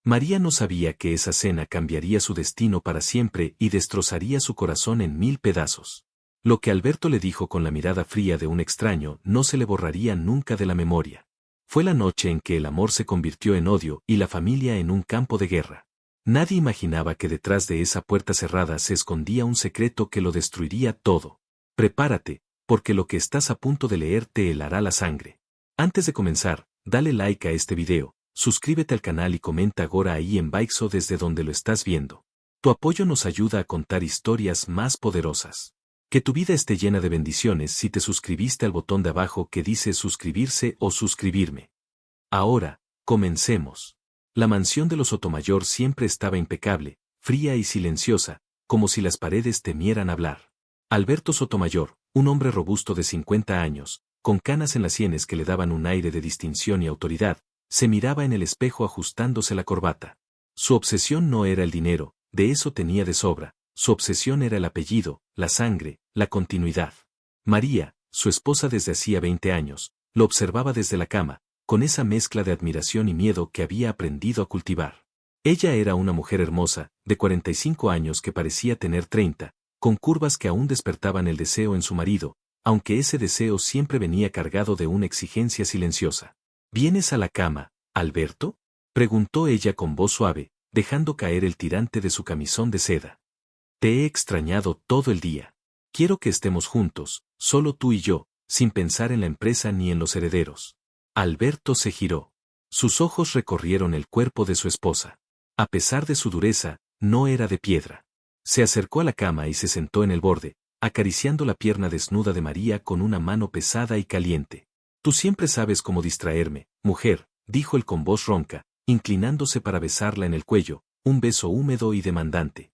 María no sabía que esa cena cambiaría su destino para siempre y destrozaría su corazón en 1000 pedazos. Lo que Alberto le dijo con la mirada fría de un extraño no se le borraría nunca de la memoria. Fue la noche en que el amor se convirtió en odio y la familia en un campo de guerra. Nadie imaginaba que detrás de esa puerta cerrada se escondía un secreto que lo destruiría todo. Prepárate, porque lo que estás a punto de leer te helará la sangre. Antes de comenzar, dale like a este video, suscríbete al canal y comenta ahora ahí en Baixo desde donde lo estás viendo. Tu apoyo nos ayuda a contar historias más poderosas. Que tu vida esté llena de bendiciones si te suscribiste al botón de abajo que dice suscribirse o suscribirme. Ahora, comencemos. La mansión de los Sotomayor siempre estaba impecable, fría y silenciosa, como si las paredes temieran hablar. Alberto Sotomayor, un hombre robusto de 50 años, con canas en las sienes que le daban un aire de distinción y autoridad, se miraba en el espejo ajustándose la corbata. Su obsesión no era el dinero, de eso tenía de sobra, su obsesión era el apellido, la sangre, la continuidad. María, su esposa desde hacía 20 años, lo observaba desde la cama, con esa mezcla de admiración y miedo que había aprendido a cultivar. Ella era una mujer hermosa, de 45 años que parecía tener 30, con curvas que aún despertaban el deseo en su marido, aunque ese deseo siempre venía cargado de una exigencia silenciosa. ¿Vienes a la cama, Alberto?, preguntó ella con voz suave, dejando caer el tirante de su camisón de seda. Te he extrañado todo el día. Quiero que estemos juntos, solo tú y yo, sin pensar en la empresa ni en los herederos. Alberto se giró. Sus ojos recorrieron el cuerpo de su esposa. A pesar de su dureza, no era de piedra. Se acercó a la cama y se sentó en el borde, acariciando la pierna desnuda de María con una mano pesada y caliente. Tú siempre sabes cómo distraerme, mujer, dijo él con voz ronca, inclinándose para besarla en el cuello, un beso húmedo y demandante.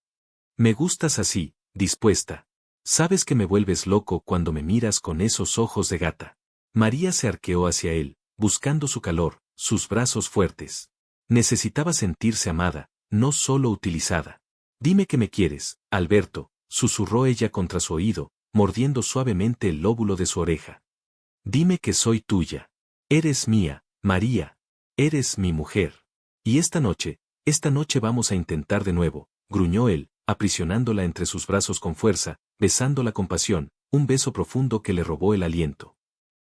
Me gustas así, dispuesta. Sabes que me vuelves loco cuando me miras con esos ojos de gata. María se arqueó hacia él, buscando su calor, sus brazos fuertes. Necesitaba sentirse amada, no solo utilizada. Dime que me quieres, Alberto, susurró ella contra su oído, mordiendo suavemente el lóbulo de su oreja. Dime que soy tuya. Eres mía, María. Eres mi mujer. Y esta noche vamos a intentar de nuevo, gruñó él, aprisionándola entre sus brazos con fuerza, besándola con pasión, un beso profundo que le robó el aliento.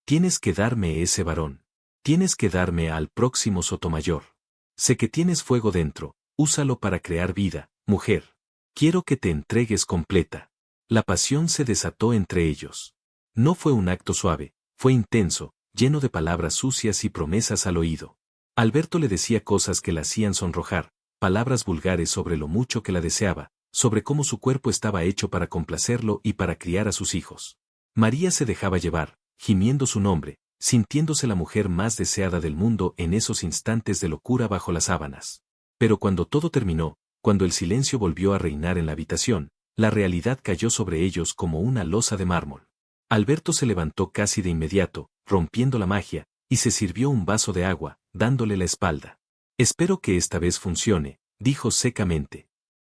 Tienes que darme ese varón. Tienes que darme al próximo Sotomayor. Sé que tienes fuego dentro, úsalo para crear vida, mujer. Quiero que te entregues completa. La pasión se desató entre ellos. No fue un acto suave, fue intenso, lleno de palabras sucias y promesas al oído. Alberto le decía cosas que la hacían sonrojar, palabras vulgares sobre lo mucho que la deseaba, sobre cómo su cuerpo estaba hecho para complacerlo y para criar a sus hijos. María se dejaba llevar, gimiendo su nombre, sintiéndose la mujer más deseada del mundo en esos instantes de locura bajo las sábanas. Pero cuando todo terminó, cuando el silencio volvió a reinar en la habitación, la realidad cayó sobre ellos como una losa de mármol. Alberto se levantó casi de inmediato, rompiendo la magia, y se sirvió un vaso de agua, dándole la espalda. Espero que esta vez funcione, dijo secamente.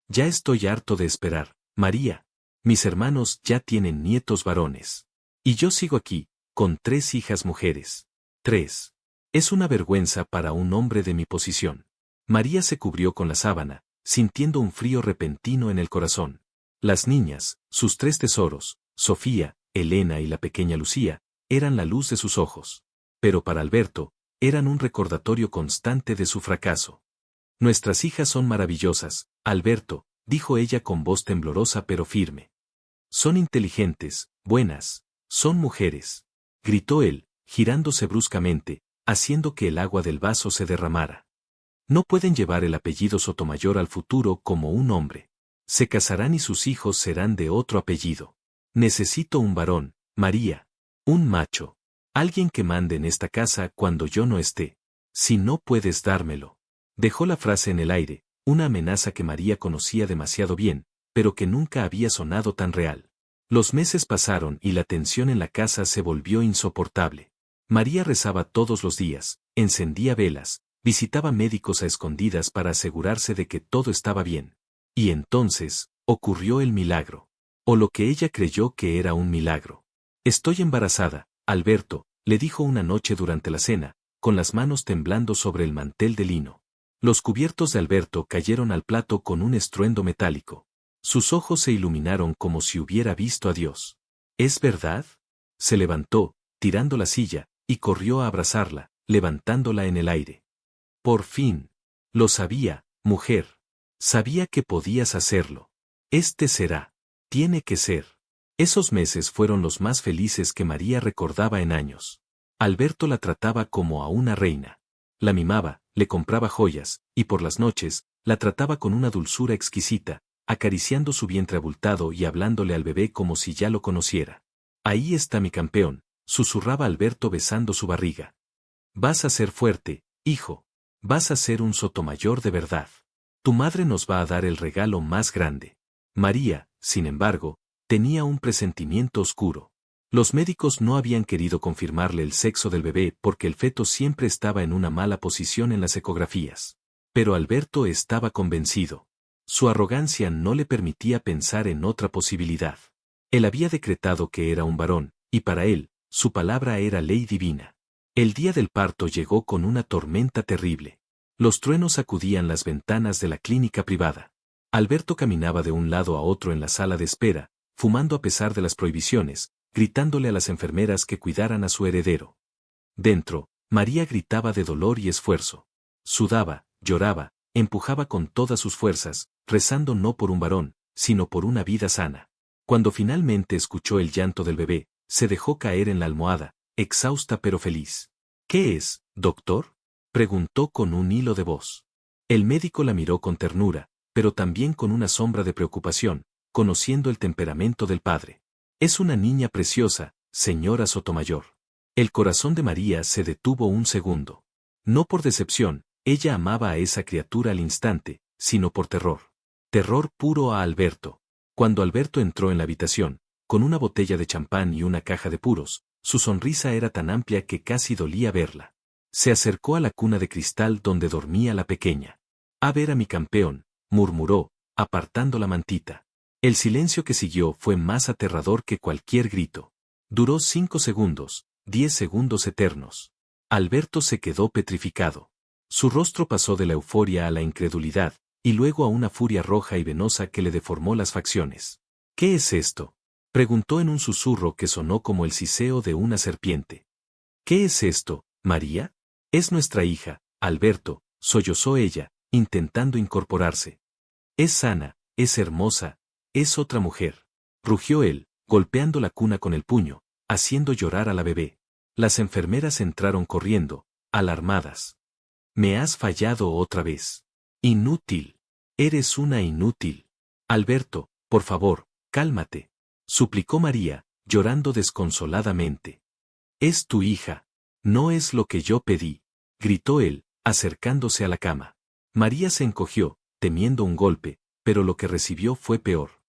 Ya estoy harto de esperar, María. Mis hermanos ya tienen nietos varones. Y yo sigo aquí, con 3 hijas mujeres. 3. Es una vergüenza para un hombre de mi posición. María se cubrió con la sábana, sintiendo un frío repentino en el corazón. Las niñas, sus 3 tesoros, Sofía, Elena y la pequeña Lucía, eran la luz de sus ojos. Pero para Alberto, eran un recordatorio constante de su fracaso. Nuestras hijas son maravillosas, Alberto, dijo ella con voz temblorosa pero firme. Son inteligentes, buenas, son mujeres, gritó él, girándose bruscamente, haciendo que el agua del vaso se derramara. No pueden llevar el apellido Sotomayor al futuro como un hombre. Se casarán y sus hijos serán de otro apellido. Necesito un varón, María. Un macho. Alguien que mande en esta casa cuando yo no esté. Si no puedes dármelo. Dejó la frase en el aire, una amenaza que María conocía demasiado bien, pero que nunca había sonado tan real. Los meses pasaron y la tensión en la casa se volvió insoportable. María rezaba todos los días, encendía velas, visitaba médicos a escondidas para asegurarse de que todo estaba bien. Y entonces, ocurrió el milagro. O lo que ella creyó que era un milagro. Estoy embarazada, Alberto, le dijo una noche durante la cena, con las manos temblando sobre el mantel de lino. Los cubiertos de Alberto cayeron al plato con un estruendo metálico. Sus ojos se iluminaron como si hubiera visto a Dios. ¿Es verdad? Se levantó, tirando la silla, y corrió a abrazarla, levantándola en el aire. Por fin. Lo sabía, mujer. Sabía que podías hacerlo. Este será. Tiene que ser. Esos meses fueron los más felices que María recordaba en años. Alberto la trataba como a una reina. La mimaba, le compraba joyas, y por las noches, la trataba con una dulzura exquisita, acariciando su vientre abultado y hablándole al bebé como si ya lo conociera. Ahí está mi campeón, susurraba Alberto besando su barriga. Vas a ser fuerte, hijo. Vas a ser un Sotomayor de verdad. Tu madre nos va a dar el regalo más grande. María, sin embargo, tenía un presentimiento oscuro. Los médicos no habían querido confirmarle el sexo del bebé porque el feto siempre estaba en una mala posición en las ecografías. Pero Alberto estaba convencido. Su arrogancia no le permitía pensar en otra posibilidad. Él había decretado que era un varón, y para él, su palabra era ley divina. El día del parto llegó con una tormenta terrible. Los truenos sacudían las ventanas de la clínica privada. Alberto caminaba de un lado a otro en la sala de espera, fumando a pesar de las prohibiciones, gritándole a las enfermeras que cuidaran a su heredero. Dentro, María gritaba de dolor y esfuerzo. Sudaba, lloraba, empujaba con todas sus fuerzas, rezando no por un varón, sino por una vida sana. Cuando finalmente escuchó el llanto del bebé, se dejó caer en la almohada, exhausta pero feliz. ¿Qué es, doctor?, preguntó con un hilo de voz. El médico la miró con ternura, pero también con una sombra de preocupación, conociendo el temperamento del padre. Es una niña preciosa, señora Sotomayor. El corazón de María se detuvo un segundo. No por decepción, ella amaba a esa criatura al instante, sino por terror. Terror puro a Alberto. Cuando Alberto entró en la habitación, con una botella de champán y una caja de puros, su sonrisa era tan amplia que casi dolía verla. Se acercó a la cuna de cristal donde dormía la pequeña. A ver a mi campeón, murmuró, apartando la mantita. El silencio que siguió fue más aterrador que cualquier grito. Duró 5 segundos, 10 segundos eternos. Alberto se quedó petrificado. Su rostro pasó de la euforia a la incredulidad, y luego a una furia roja y venosa que le deformó las facciones. ¿Qué es esto?, preguntó en un susurro que sonó como el siseo de una serpiente. ¿Qué es esto, María? Es nuestra hija, Alberto, sollozó ella, intentando incorporarse. Es sana, es hermosa, es otra mujer, rugió él, golpeando la cuna con el puño, haciendo llorar a la bebé. Las enfermeras entraron corriendo, alarmadas. Me has fallado otra vez. Inútil. Eres una inútil. Alberto, por favor, cálmate, suplicó María, llorando desconsoladamente. Es tu hija. No es lo que yo pedí, gritó él, acercándose a la cama. María se encogió, temiendo un golpe, pero lo que recibió fue peor.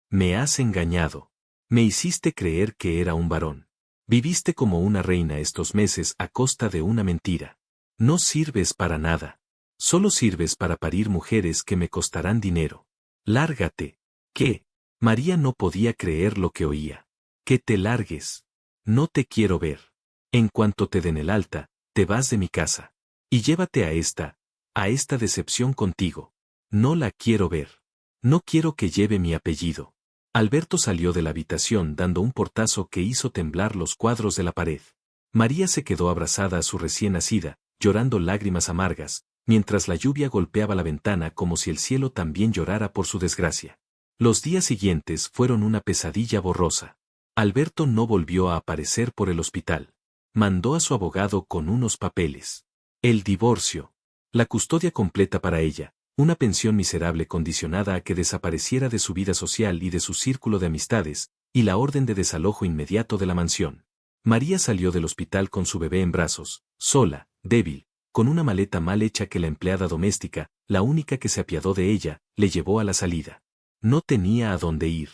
Me has engañado. Me hiciste creer que era un varón. Viviste como una reina estos meses a costa de una mentira. No sirves para nada. Solo sirves para parir mujeres que me costarán dinero. Lárgate. ¿Qué? María no podía creer lo que oía. Que te largues. No te quiero ver. En cuanto te den el alta, te vas de mi casa. Y llévate a esta decepción contigo. No la quiero ver. No quiero que lleve mi apellido. Alberto salió de la habitación dando un portazo que hizo temblar los cuadros de la pared. María se quedó abrazada a su recién nacida, llorando lágrimas amargas, mientras la lluvia golpeaba la ventana como si el cielo también llorara por su desgracia. Los días siguientes fueron una pesadilla borrosa. Alberto no volvió a aparecer por el hospital. Mandó a su abogado con unos papeles. El divorcio. La custodia completa para ella. Una pensión miserable condicionada a que desapareciera de su vida social y de su círculo de amistades, y la orden de desalojo inmediato de la mansión. María salió del hospital con su bebé en brazos, sola, débil, con una maleta mal hecha que la empleada doméstica, la única que se apiadó de ella, le llevó a la salida. No tenía a dónde ir.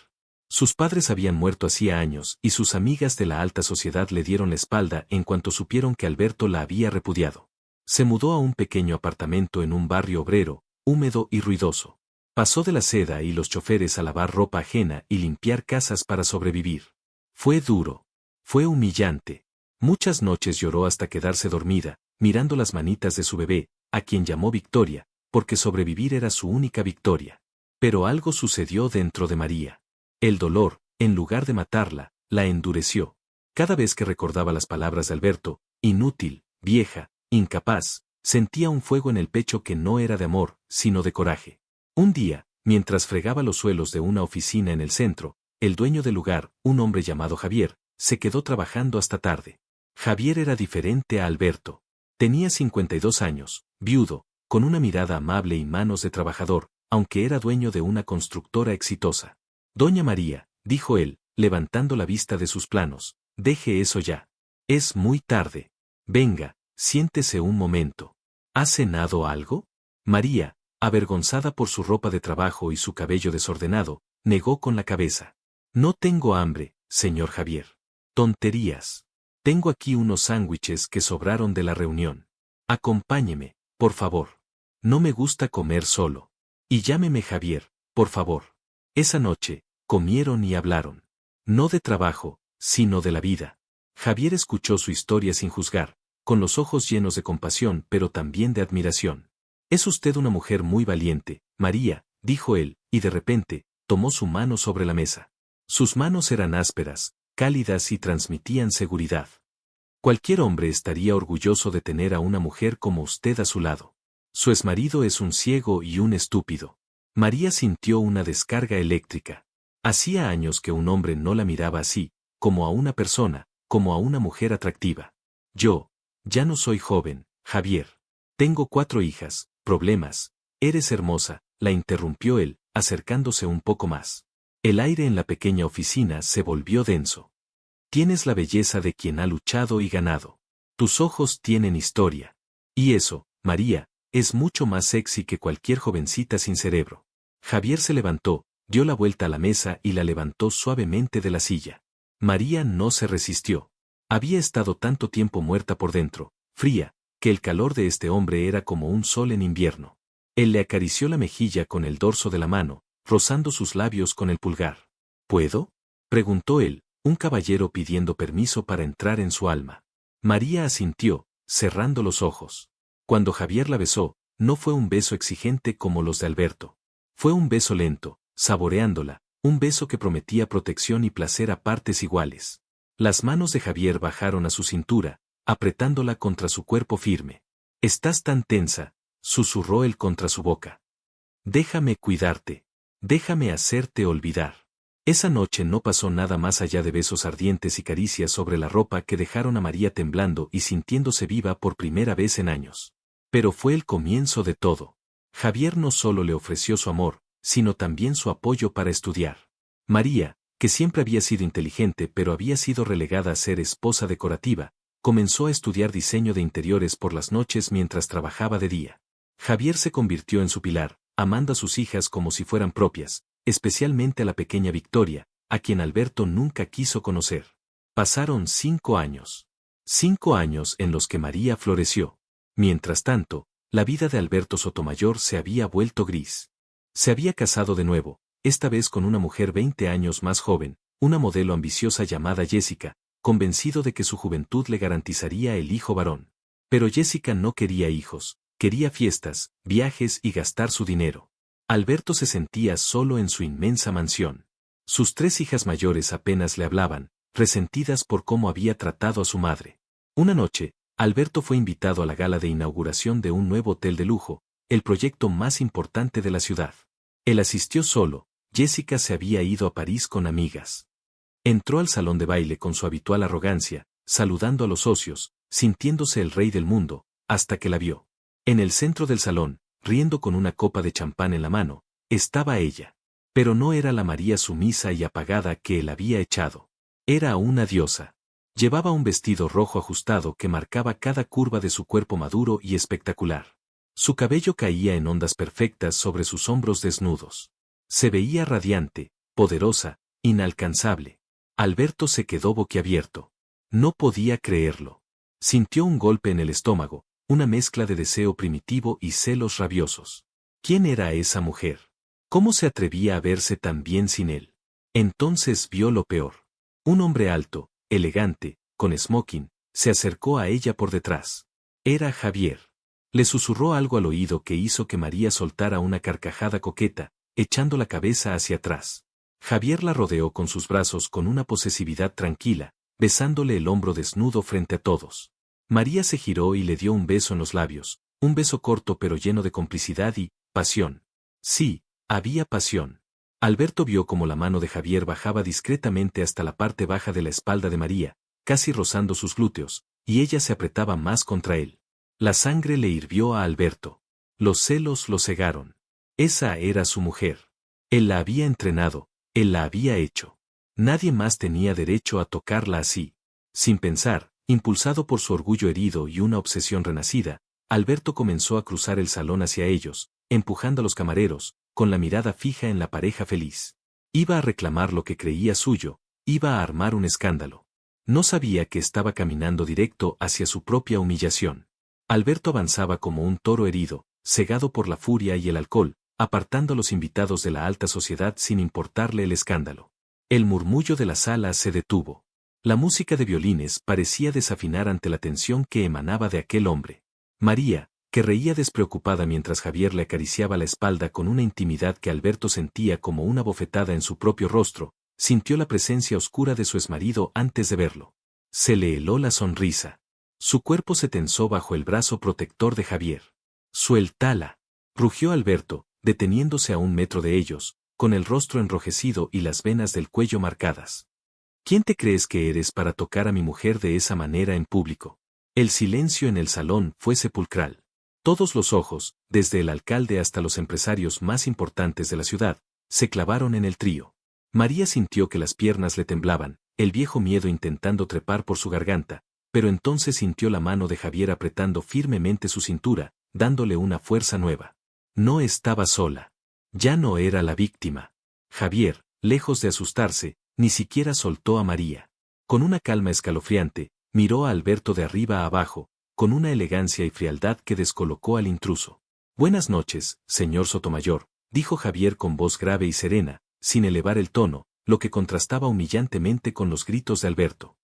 Sus padres habían muerto hacía años y sus amigas de la alta sociedad le dieron la espalda en cuanto supieron que Alberto la había repudiado. Se mudó a un pequeño apartamento en un barrio obrero, húmedo y ruidoso. Pasó de la seda y los choferes a lavar ropa ajena y limpiar casas para sobrevivir. Fue duro. Fue humillante. Muchas noches lloró hasta quedarse dormida, mirando las manitas de su bebé, a quien llamó Victoria, porque sobrevivir era su única victoria. Pero algo sucedió dentro de María. El dolor, en lugar de matarla, la endureció. Cada vez que recordaba las palabras de Alberto, inútil, vieja, incapaz, sentía un fuego en el pecho que no era de amor, sino de coraje. Un día, mientras fregaba los suelos de una oficina en el centro, el dueño del lugar, un hombre llamado Javier, se quedó trabajando hasta tarde. Javier era diferente a Alberto. Tenía 52 años, viudo, con una mirada amable y manos de trabajador, aunque era dueño de una constructora exitosa. Doña María, dijo él, levantando la vista de sus planos, deje eso ya. Es muy tarde. Venga, siéntese un momento. ¿Ha cenado algo? María, avergonzada por su ropa de trabajo y su cabello desordenado, negó con la cabeza. No tengo hambre, señor Javier. Tonterías. Tengo aquí unos sándwiches que sobraron de la reunión. Acompáñeme, por favor. No me gusta comer solo. Y llámeme Javier, por favor. Esa noche, comieron y hablaron. No de trabajo, sino de la vida. Javier escuchó su historia sin juzgar, con los ojos llenos de compasión pero también de admiración. Es usted una mujer muy valiente, María, dijo él, y de repente, tomó su mano sobre la mesa. Sus manos eran ásperas, cálidas y transmitían seguridad. Cualquier hombre estaría orgulloso de tener a una mujer como usted a su lado. Su exmarido es un ciego y un estúpido. María sintió una descarga eléctrica. Hacía años que un hombre no la miraba así, como a una persona, como a una mujer atractiva. Ya no soy joven, Javier. Tengo 4 hijas, problemas. Eres hermosa, la interrumpió él, acercándose un poco más. El aire en la pequeña oficina se volvió denso. Tienes la belleza de quien ha luchado y ganado. Tus ojos tienen historia. Y eso, María, es mucho más sexy que cualquier jovencita sin cerebro. Javier se levantó, dio la vuelta a la mesa y la levantó suavemente de la silla. María no se resistió. Había estado tanto tiempo muerta por dentro, fría, que el calor de este hombre era como un sol en invierno. Él le acarició la mejilla con el dorso de la mano, rozando sus labios con el pulgar. ¿Puedo?, preguntó él, un caballero pidiendo permiso para entrar en su alma. María asintió, cerrando los ojos. Cuando Javier la besó, no fue un beso exigente como los de Alberto. Fue un beso lento, saboreándola, un beso que prometía protección y placer a partes iguales. Las manos de Javier bajaron a su cintura, apretándola contra su cuerpo firme. «Estás tan tensa», susurró él contra su boca. «Déjame cuidarte. Déjame hacerte olvidar». Esa noche no pasó nada más allá de besos ardientes y caricias sobre la ropa que dejaron a María temblando y sintiéndose viva por primera vez en años. Pero fue el comienzo de todo. Javier no solo le ofreció su amor, sino también su apoyo para estudiar. María, que siempre había sido inteligente pero había sido relegada a ser esposa decorativa, comenzó a estudiar diseño de interiores por las noches mientras trabajaba de día. Javier se convirtió en su pilar, amando a sus hijas como si fueran propias, especialmente a la pequeña Victoria, a quien Alberto nunca quiso conocer. Pasaron 5 años. 5 años en los que María floreció. Mientras tanto, la vida de Alberto Sotomayor se había vuelto gris. Se había casado de nuevo, esta vez con una mujer 20 años más joven, una modelo ambiciosa llamada Jessica, convencido de que su juventud le garantizaría el hijo varón. Pero Jessica no quería hijos, quería fiestas, viajes y gastar su dinero. Alberto se sentía solo en su inmensa mansión. Sus 3 hijas mayores apenas le hablaban, resentidas por cómo había tratado a su madre. Una noche, Alberto fue invitado a la gala de inauguración de un nuevo hotel de lujo, el proyecto más importante de la ciudad. Él asistió solo, Jessica se había ido a París con amigas. Entró al salón de baile con su habitual arrogancia, saludando a los socios, sintiéndose el rey del mundo, hasta que la vio. En el centro del salón, riendo con una copa de champán en la mano, estaba ella. Pero no era la María sumisa y apagada que él había echado. Era una diosa. Llevaba un vestido rojo ajustado que marcaba cada curva de su cuerpo maduro y espectacular. Su cabello caía en ondas perfectas sobre sus hombros desnudos. Se veía radiante, poderosa, inalcanzable. Alberto se quedó boquiabierto. No podía creerlo. Sintió un golpe en el estómago, una mezcla de deseo primitivo y celos rabiosos. ¿Quién era esa mujer? ¿Cómo se atrevía a verse tan bien sin él? Entonces vio lo peor. Un hombre alto, elegante, con smoking, se acercó a ella por detrás. Era Javier. Le susurró algo al oído que hizo que María soltara una carcajada coqueta, echando la cabeza hacia atrás. Javier la rodeó con sus brazos con una posesividad tranquila, besándole el hombro desnudo frente a todos. María se giró y le dio un beso en los labios, un beso corto pero lleno de complicidad y pasión. Sí, había pasión. Alberto vio cómo la mano de Javier bajaba discretamente hasta la parte baja de la espalda de María, casi rozando sus glúteos, y ella se apretaba más contra él. La sangre le hirvió a Alberto. Los celos lo cegaron. Esa era su mujer. Él la había entrenado, él la había hecho. Nadie más tenía derecho a tocarla así. Sin pensar, impulsado por su orgullo herido y una obsesión renacida, Alberto comenzó a cruzar el salón hacia ellos, empujando a los camareros, con la mirada fija en la pareja feliz. Iba a reclamar lo que creía suyo, iba a armar un escándalo. No sabía que estaba caminando directo hacia su propia humillación. Alberto avanzaba como un toro herido, cegado por la furia y el alcohol, apartando a los invitados de la alta sociedad sin importarle el escándalo. El murmullo de la sala se detuvo. La música de violines parecía desafinar ante la tensión que emanaba de aquel hombre. María, que reía despreocupada mientras Javier le acariciaba la espalda con una intimidad que Alberto sentía como una bofetada en su propio rostro, sintió la presencia oscura de su exmarido antes de verlo. Se le heló la sonrisa. Su cuerpo se tensó bajo el brazo protector de Javier. «Suéltala», rugió Alberto, deteniéndose a 1 metro de ellos, con el rostro enrojecido y las venas del cuello marcadas. «¿Quién te crees que eres para tocar a mi mujer de esa manera en público?» El silencio en el salón fue sepulcral. Todos los ojos, desde el alcalde hasta los empresarios más importantes de la ciudad, se clavaron en el trío. María sintió que las piernas le temblaban, el viejo miedo intentando trepar por su garganta, pero entonces sintió la mano de Javier apretando firmemente su cintura, dándole una fuerza nueva. No estaba sola. Ya no era la víctima. Javier, lejos de asustarse, ni siquiera soltó a María. Con una calma escalofriante, miró a Alberto de arriba a abajo, con una elegancia y frialdad que descolocó al intruso. «Buenas noches, señor Sotomayor», dijo Javier con voz grave y serena, sin elevar el tono, lo que contrastaba humillantemente con los gritos de Alberto.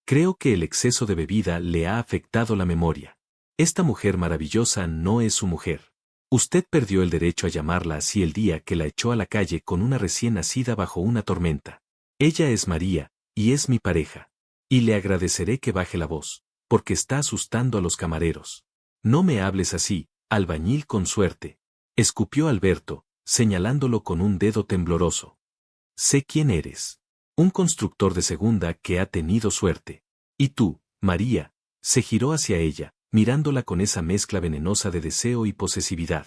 «Creo que el exceso de bebida le ha afectado la memoria. Esta mujer maravillosa no es su mujer. Usted perdió el derecho a llamarla así el día que la echó a la calle con una recién nacida bajo una tormenta. Ella es María, y es mi pareja. Y le agradeceré que baje la voz, porque está asustando a los camareros. No me hables así, albañil con suerte», escupió Alberto, señalándolo con un dedo tembloroso. «Sé quién eres. Un constructor de segunda que ha tenido suerte. Y tú, María», se giró hacia ella, mirándola con esa mezcla venenosa de deseo y posesividad.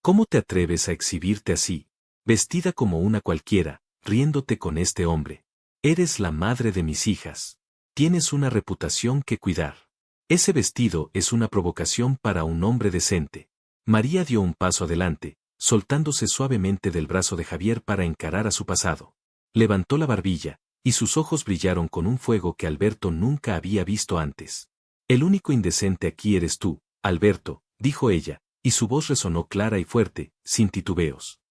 «¿Cómo te atreves a exhibirte así, vestida como una cualquiera, riéndote con este hombre? Eres la madre de mis hijas. Tienes una reputación que cuidar. Ese vestido es una provocación para un hombre decente». María dio un paso adelante, soltándose suavemente del brazo de Javier para encarar a su pasado. Levantó la barbilla, y sus ojos brillaron con un fuego que Alberto nunca había visto antes. «El único indecente aquí eres tú, Alberto», dijo ella, y su voz resonó clara y fuerte, sin titubeos.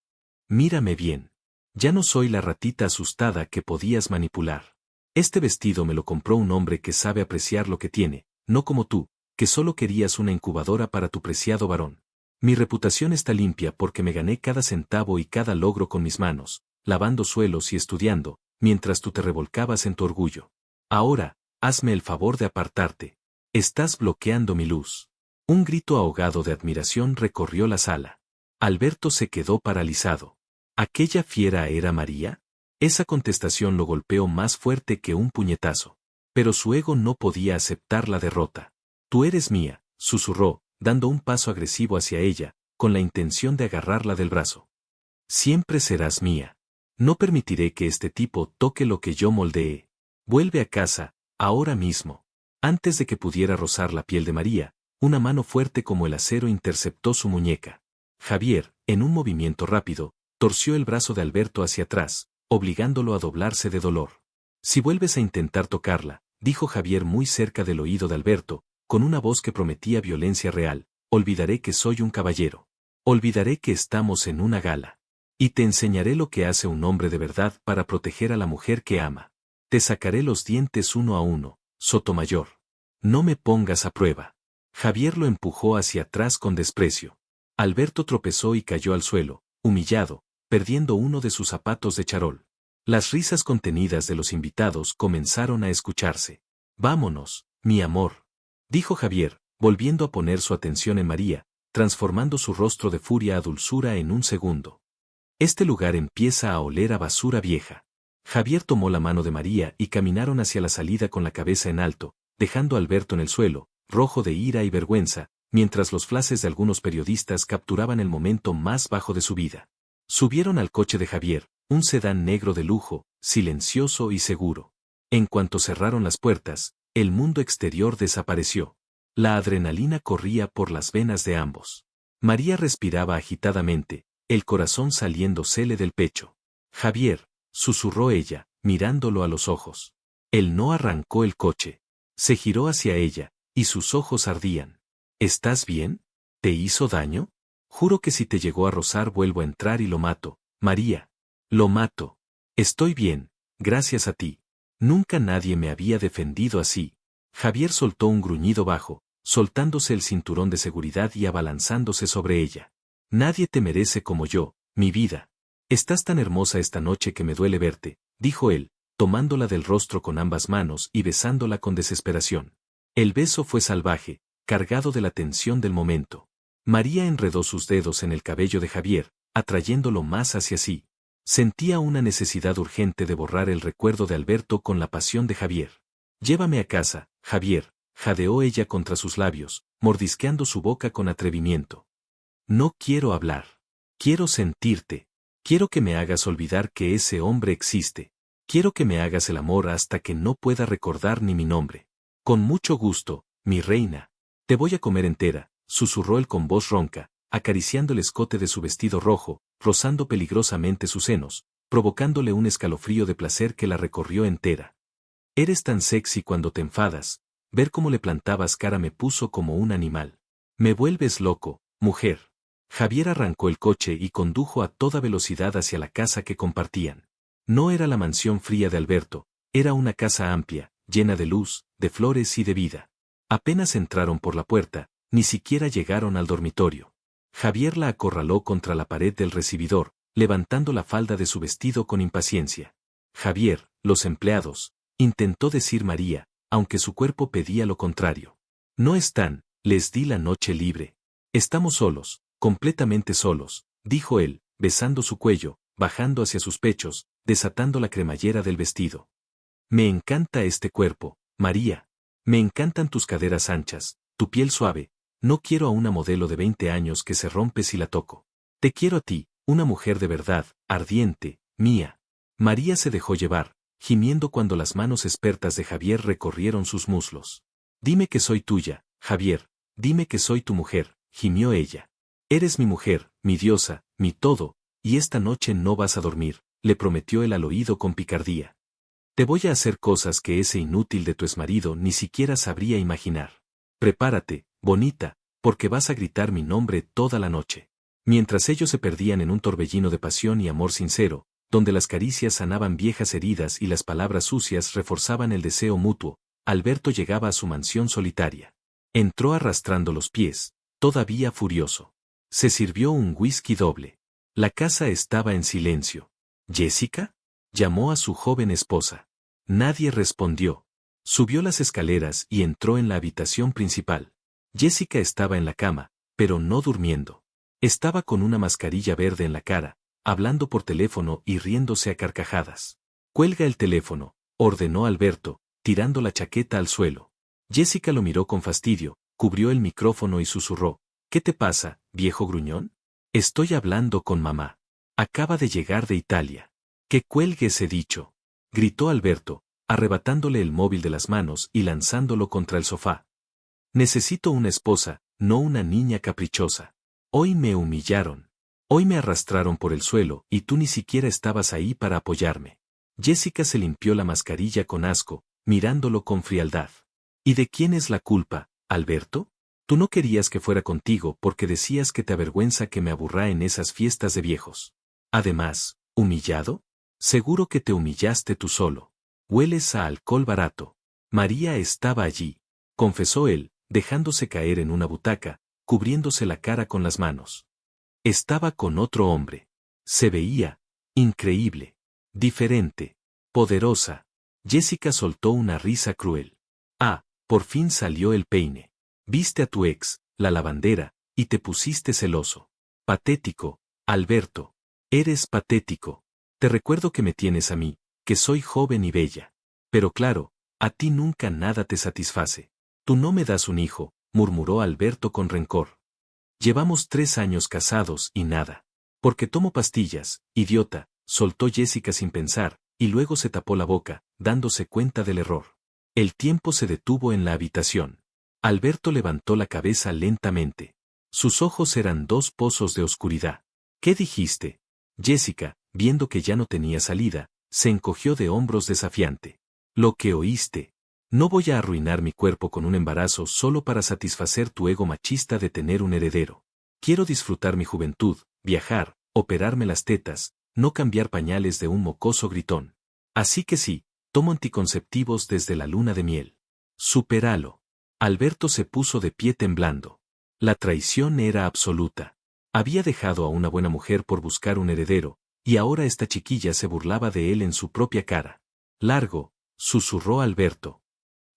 «Mírame bien. Ya no soy la ratita asustada que podías manipular. Este vestido me lo compró un hombre que sabe apreciar lo que tiene, no como tú, que solo querías una incubadora para tu preciado varón. Mi reputación está limpia porque me gané cada centavo y cada logro con mis manos, lavando suelos y estudiando, mientras tú te revolcabas en tu orgullo. Ahora, hazme el favor de apartarte. Estás bloqueando mi luz». Un grito ahogado de admiración recorrió la sala. Alberto se quedó paralizado. ¿Aquella fiera era María? Esa contestación lo golpeó más fuerte que un puñetazo. Pero su ego no podía aceptar la derrota. «Tú eres mía», susurró, dando un paso agresivo hacia ella, con la intención de agarrarla del brazo. «Siempre serás mía. No permitiré que este tipo toque lo que yo moldeé. Vuelve a casa, ahora mismo». Antes de que pudiera rozar la piel de María, una mano fuerte como el acero interceptó su muñeca. Javier, en un movimiento rápido, torció el brazo de Alberto hacia atrás, obligándolo a doblarse de dolor. «Si vuelves a intentar tocarla», dijo Javier muy cerca del oído de Alberto, con una voz que prometía violencia real, «olvidaré que soy un caballero. Olvidaré que estamos en una gala. Y te enseñaré lo que hace un hombre de verdad para proteger a la mujer que ama. Te sacaré los dientes uno a uno, Sotomayor. No me pongas a prueba». Javier lo empujó hacia atrás con desprecio. Alberto tropezó y cayó al suelo, humillado, perdiendo uno de sus zapatos de charol. Las risas contenidas de los invitados comenzaron a escucharse. «Vámonos, mi amor», dijo Javier, volviendo a poner su atención en María, transformando su rostro de furia a dulzura en un segundo. «Este lugar empieza a oler a basura vieja». Javier tomó la mano de María y caminaron hacia la salida con la cabeza en alto, dejando a Alberto en el suelo, rojo de ira y vergüenza, mientras los flashes de algunos periodistas capturaban el momento más bajo de su vida. Subieron al coche de Javier, un sedán negro de lujo, silencioso y seguro. En cuanto cerraron las puertas, el mundo exterior desapareció. La adrenalina corría por las venas de ambos. María respiraba agitadamente, el corazón saliéndosele del pecho. «Javier», susurró ella, mirándolo a los ojos. Él no arrancó el coche. Se giró hacia ella, y sus ojos ardían. «¿Estás bien? ¿Te hizo daño? Juro que si te llegó a rozar vuelvo a entrar y lo mato, María. Lo mato. Estoy bien, gracias a ti. Nunca nadie me había defendido así». Javier soltó un gruñido bajo, soltándose el cinturón de seguridad y abalanzándose sobre ella. «Nadie te merece como yo, mi vida. Estás tan hermosa esta noche que me duele verte», dijo él, tomándola del rostro con ambas manos y besándola con desesperación. El beso fue salvaje, cargado de la tensión del momento. María enredó sus dedos en el cabello de Javier, atrayéndolo más hacia sí. Sentía una necesidad urgente de borrar el recuerdo de Alberto con la pasión de Javier. «Llévame a casa, Javier», jadeó ella contra sus labios, mordisqueando su boca con atrevimiento. «No quiero hablar. Quiero sentirte. Quiero que me hagas olvidar que ese hombre existe. Quiero que me hagas el amor hasta que no pueda recordar ni mi nombre». «Con mucho gusto, mi reina. Te voy a comer entera», susurró él con voz ronca, acariciando el escote de su vestido rojo, rozando peligrosamente sus senos, provocándole un escalofrío de placer que la recorrió entera. «Eres tan sexy cuando te enfadas. Ver cómo le plantabas cara me puso como un animal. Me vuelves loco, mujer». Javier arrancó el coche y condujo a toda velocidad hacia la casa que compartían. No era la mansión fría de Alberto, era una casa amplia, llena de luz, de flores y de vida. Apenas entraron por la puerta, ni siquiera llegaron al dormitorio. Javier la acorraló contra la pared del recibidor, levantando la falda de su vestido con impaciencia. «Javier, los empleados», intentó decir María, aunque su cuerpo pedía lo contrario. «No están, les di la noche libre. Estamos solos, completamente solos», dijo él, besando su cuello, bajando hacia sus pechos, desatando la cremallera del vestido. «Me encanta este cuerpo, María. Me encantan tus caderas anchas, tu piel suave. No quiero a una modelo de 20 años que se rompe si la toco. Te quiero a ti, una mujer de verdad, ardiente, mía». María se dejó llevar, gimiendo cuando las manos expertas de Javier recorrieron sus muslos. «Dime que soy tuya, Javier, dime que soy tu mujer», gimió ella. «Eres mi mujer, mi diosa, mi todo, y esta noche no vas a dormir», le prometió él al oído con picardía. «Te voy a hacer cosas que ese inútil de tu exmarido ni siquiera sabría imaginar. Prepárate, bonita, porque vas a gritar mi nombre toda la noche». Mientras ellos se perdían en un torbellino de pasión y amor sincero, donde las caricias sanaban viejas heridas y las palabras sucias reforzaban el deseo mutuo, Alberto llegaba a su mansión solitaria. Entró arrastrando los pies, todavía furioso. Se sirvió un whisky doble. La casa estaba en silencio. «¿Jessica?», llamó a su joven esposa. Nadie respondió. Subió las escaleras y entró en la habitación principal. Jessica estaba en la cama, pero no durmiendo. Estaba con una mascarilla verde en la cara, hablando por teléfono y riéndose a carcajadas. «Cuelga el teléfono», ordenó Alberto, tirando la chaqueta al suelo. Jessica lo miró con fastidio, cubrió el micrófono y susurró: «¿Qué te pasa, viejo gruñón? Estoy hablando con mamá. Acaba de llegar de Italia». «Que cuelgue ese dicho», gritó Alberto, arrebatándole el móvil de las manos y lanzándolo contra el sofá. «Necesito una esposa, no una niña caprichosa. Hoy me humillaron. Hoy me arrastraron por el suelo y tú ni siquiera estabas ahí para apoyarme». Jessica se limpió la mascarilla con asco, mirándolo con frialdad. «¿Y de quién es la culpa, Alberto? Tú no querías que fuera contigo porque decías que te avergüenza que me aburra en esas fiestas de viejos. Además, ¿humillado? Seguro que te humillaste tú solo. Hueles a alcohol barato». María estaba allí, confesó él, dejándose caer en una butaca, cubriéndose la cara con las manos. Estaba con otro hombre. Se veía increíble, diferente, poderosa. Jessica soltó una risa cruel. Ah, por fin salió el peine. Viste a tu ex, la lavandera, y te pusiste celoso. Patético, Alberto. Eres patético. Te recuerdo que me tienes a mí, que soy joven y bella. Pero claro, a ti nunca nada te satisface. Tú no me das un hijo, murmuró Alberto con rencor. Llevamos 3 años casados y nada. Porque tomo pastillas, idiota, soltó Jessica sin pensar, y luego se tapó la boca, dándose cuenta del error. El tiempo se detuvo en la habitación. Alberto levantó la cabeza lentamente. Sus ojos eran 2 pozos de oscuridad. ¿Qué dijiste? Jessica, viendo que ya no tenía salida, se encogió de hombros desafiante. Lo que oíste. No voy a arruinar mi cuerpo con un embarazo solo para satisfacer tu ego machista de tener un heredero. Quiero disfrutar mi juventud, viajar, operarme las tetas, no cambiar pañales de un mocoso gritón. Así que sí, tomo anticonceptivos desde la luna de miel. Supéralo. Alberto se puso de pie temblando. La traición era absoluta. Había dejado a una buena mujer por buscar un heredero, y ahora esta chiquilla se burlaba de él en su propia cara. Largo, susurró Alberto.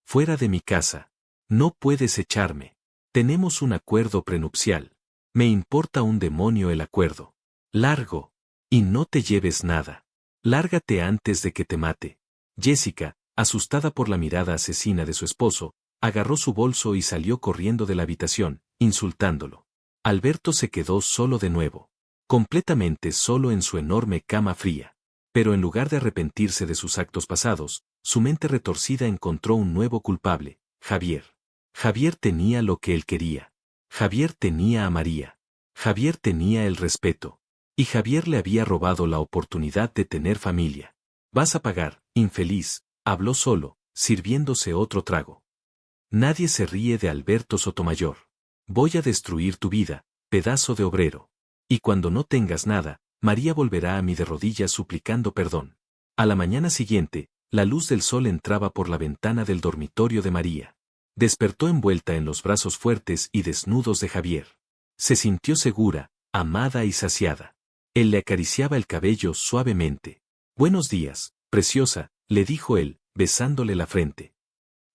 Fuera de mi casa. No puedes echarme. Tenemos un acuerdo prenupcial. Me importa un demonio el acuerdo. Largo. Y no te lleves nada. Lárgate antes de que te mate. Jessica, asustada por la mirada asesina de su esposo, agarró su bolso y salió corriendo de la habitación, insultándolo. Alberto se quedó solo de nuevo. Completamente solo en su enorme cama fría. Pero en lugar de arrepentirse de sus actos pasados, su mente retorcida encontró un nuevo culpable, Javier. Javier tenía lo que él quería. Javier tenía a María. Javier tenía el respeto. Y Javier le había robado la oportunidad de tener familia. Vas a pagar, infeliz, habló solo, sirviéndose otro trago. Nadie se ríe de Alberto Sotomayor. Voy a destruir tu vida, pedazo de obrero. Y cuando no tengas nada, María volverá a mí de rodillas suplicando perdón. A la mañana siguiente, la luz del sol entraba por la ventana del dormitorio de María. Despertó envuelta en los brazos fuertes y desnudos de Javier. Se sintió segura, amada y saciada. Él le acariciaba el cabello suavemente. Buenos días, preciosa, le dijo él, besándole la frente.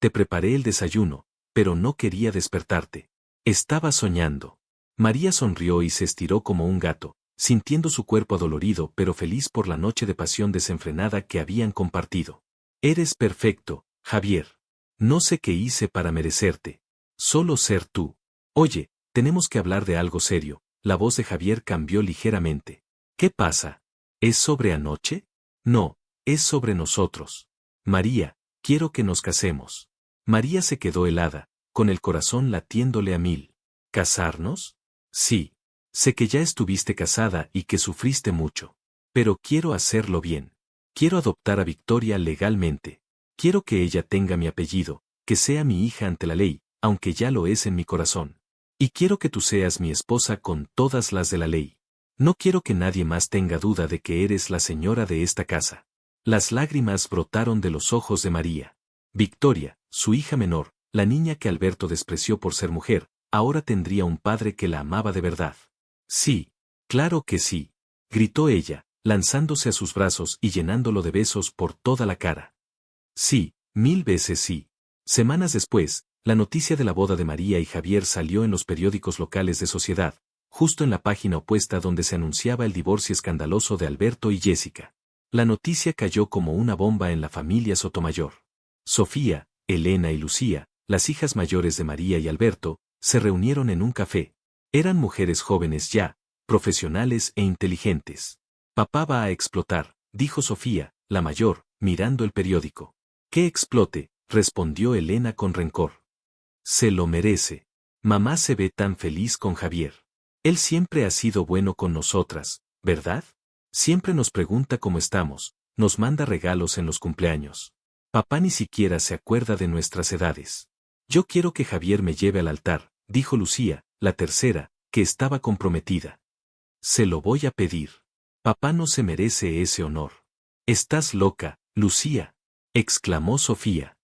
Te preparé el desayuno, pero no quería despertarte. Estaba soñando. María sonrió y se estiró como un gato, sintiendo su cuerpo adolorido pero feliz por la noche de pasión desenfrenada que habían compartido. Eres perfecto, Javier. No sé qué hice para merecerte. Solo ser tú. Oye, tenemos que hablar de algo serio. La voz de Javier cambió ligeramente. ¿Qué pasa? ¿Es sobre anoche? No, es sobre nosotros. María, quiero que nos casemos. María se quedó helada, con el corazón latiéndole a 1000. ¿Casarnos? Sí. Sé que ya estuviste casada y que sufriste mucho. Pero quiero hacerlo bien. Quiero adoptar a Victoria legalmente. Quiero que ella tenga mi apellido, que sea mi hija ante la ley, aunque ya lo es en mi corazón. Y quiero que tú seas mi esposa con todas las de la ley. No quiero que nadie más tenga duda de que eres la señora de esta casa. Las lágrimas brotaron de los ojos de María. Victoria, su hija menor, la niña que Alberto despreció por ser mujer, ahora tendría un padre que la amaba de verdad. Sí, claro que sí, gritó ella, lanzándose a sus brazos y llenándolo de besos por toda la cara. Sí, 1000 veces sí. Semanas después, la noticia de la boda de María y Javier salió en los periódicos locales de Sociedad, justo en la página opuesta donde se anunciaba el divorcio escandaloso de Alberto y Jessica. La noticia cayó como una bomba en la familia Sotomayor. Sofía, Elena y Lucía, las hijas mayores de María y Alberto, se reunieron en un café. Eran mujeres jóvenes ya, profesionales e inteligentes. Papá va a explotar, dijo Sofía, la mayor, mirando el periódico. ¿Qué explote?, respondió Elena con rencor. Se lo merece. Mamá se ve tan feliz con Javier. Él siempre ha sido bueno con nosotras, ¿verdad? Siempre nos pregunta cómo estamos, nos manda regalos en los cumpleaños. Papá ni siquiera se acuerda de nuestras edades. Yo quiero que Javier me lleve al altar, dijo Lucía, la tercera, que estaba comprometida. Se lo voy a pedir. Papá no se merece ese honor. Estás loca, Lucía, exclamó Sofía.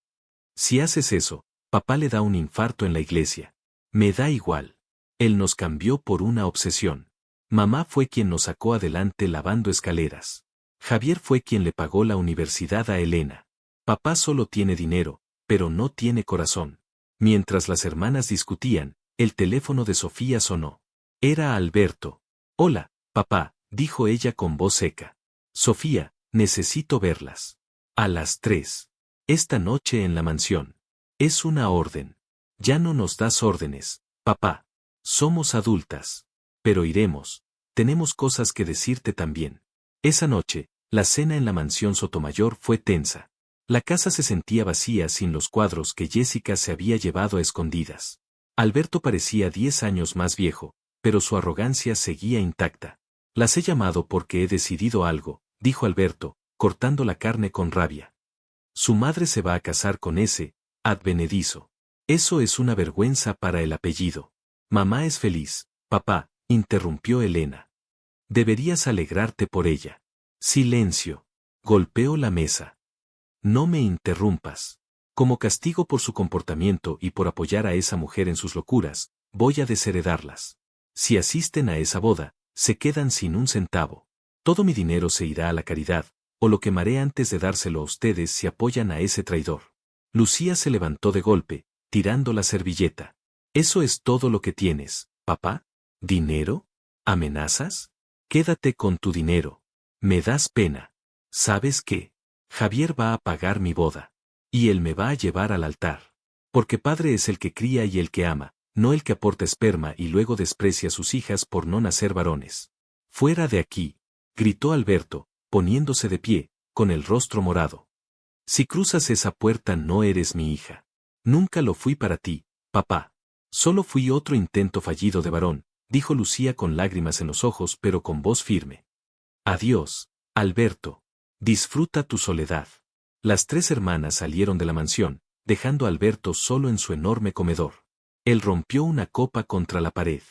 Si haces eso, Papá le da un infarto en la iglesia. Me da igual. Él nos cambió por una obsesión. Mamá fue quien nos sacó adelante lavando escaleras. Javier fue quien le pagó la universidad a Elena. Papá solo tiene dinero, pero no tiene corazón. Mientras las hermanas discutían, el teléfono de Sofía sonó. Era Alberto. Hola, papá, dijo ella con voz seca. Sofía, necesito verlas. A las 3. Esta noche en la mansión. Es una orden. Ya no nos das órdenes, papá. Somos adultas. Pero iremos. Tenemos cosas que decirte también. Esa noche, la cena en la mansión Sotomayor fue tensa. La casa se sentía vacía sin los cuadros que Jessica se había llevado a escondidas. Alberto parecía 10 años más viejo, pero su arrogancia seguía intacta. Las he llamado porque he decidido algo, dijo Alberto, cortando la carne con rabia. Su madre se va a casar con ese advenedizo. Eso es una vergüenza para el apellido. Mamá es feliz, papá, interrumpió Elena. Deberías alegrarte por ella. Silencio. Golpeó la mesa. No me interrumpas. Como castigo por su comportamiento y por apoyar a esa mujer en sus locuras, voy a desheredarlas. Si asisten a esa boda, se quedan sin un centavo. Todo mi dinero se irá a la caridad, o lo quemaré antes de dárselo a ustedes si apoyan a ese traidor. Lucía se levantó de golpe, tirando la servilleta. ¿Eso es todo lo que tienes, papá? ¿Dinero? ¿Amenazas? Quédate con tu dinero. Me das pena. ¿Sabes qué? Javier va a pagar mi boda. Y él me va a llevar al altar. Porque padre es el que cría y el que ama, no el que aporta esperma y luego desprecia a sus hijas por no nacer varones. Fuera de aquí, gritó Alberto, poniéndose de pie, con el rostro morado. Si cruzas esa puerta no eres mi hija. Nunca lo fui para ti, papá. Solo fui otro intento fallido de varón, dijo Lucía con lágrimas en los ojos pero con voz firme. Adiós, Alberto. Disfruta tu soledad. Las 3 hermanas salieron de la mansión, dejando a Alberto solo en su enorme comedor. Él rompió una copa contra la pared.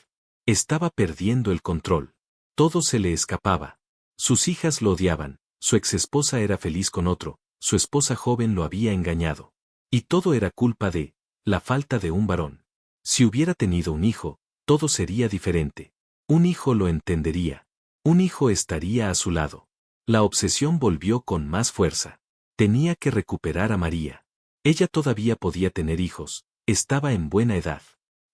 Estaba perdiendo el control. Todo se le escapaba. Sus hijas lo odiaban, su exesposa era feliz con otro, su esposa joven lo había engañado. Y todo era culpa de la falta de un varón. Si hubiera tenido un hijo, todo sería diferente. Un hijo lo entendería. Un hijo estaría a su lado. La obsesión volvió con más fuerza. Tenía que recuperar a María. Ella todavía podía tener hijos, estaba en buena edad.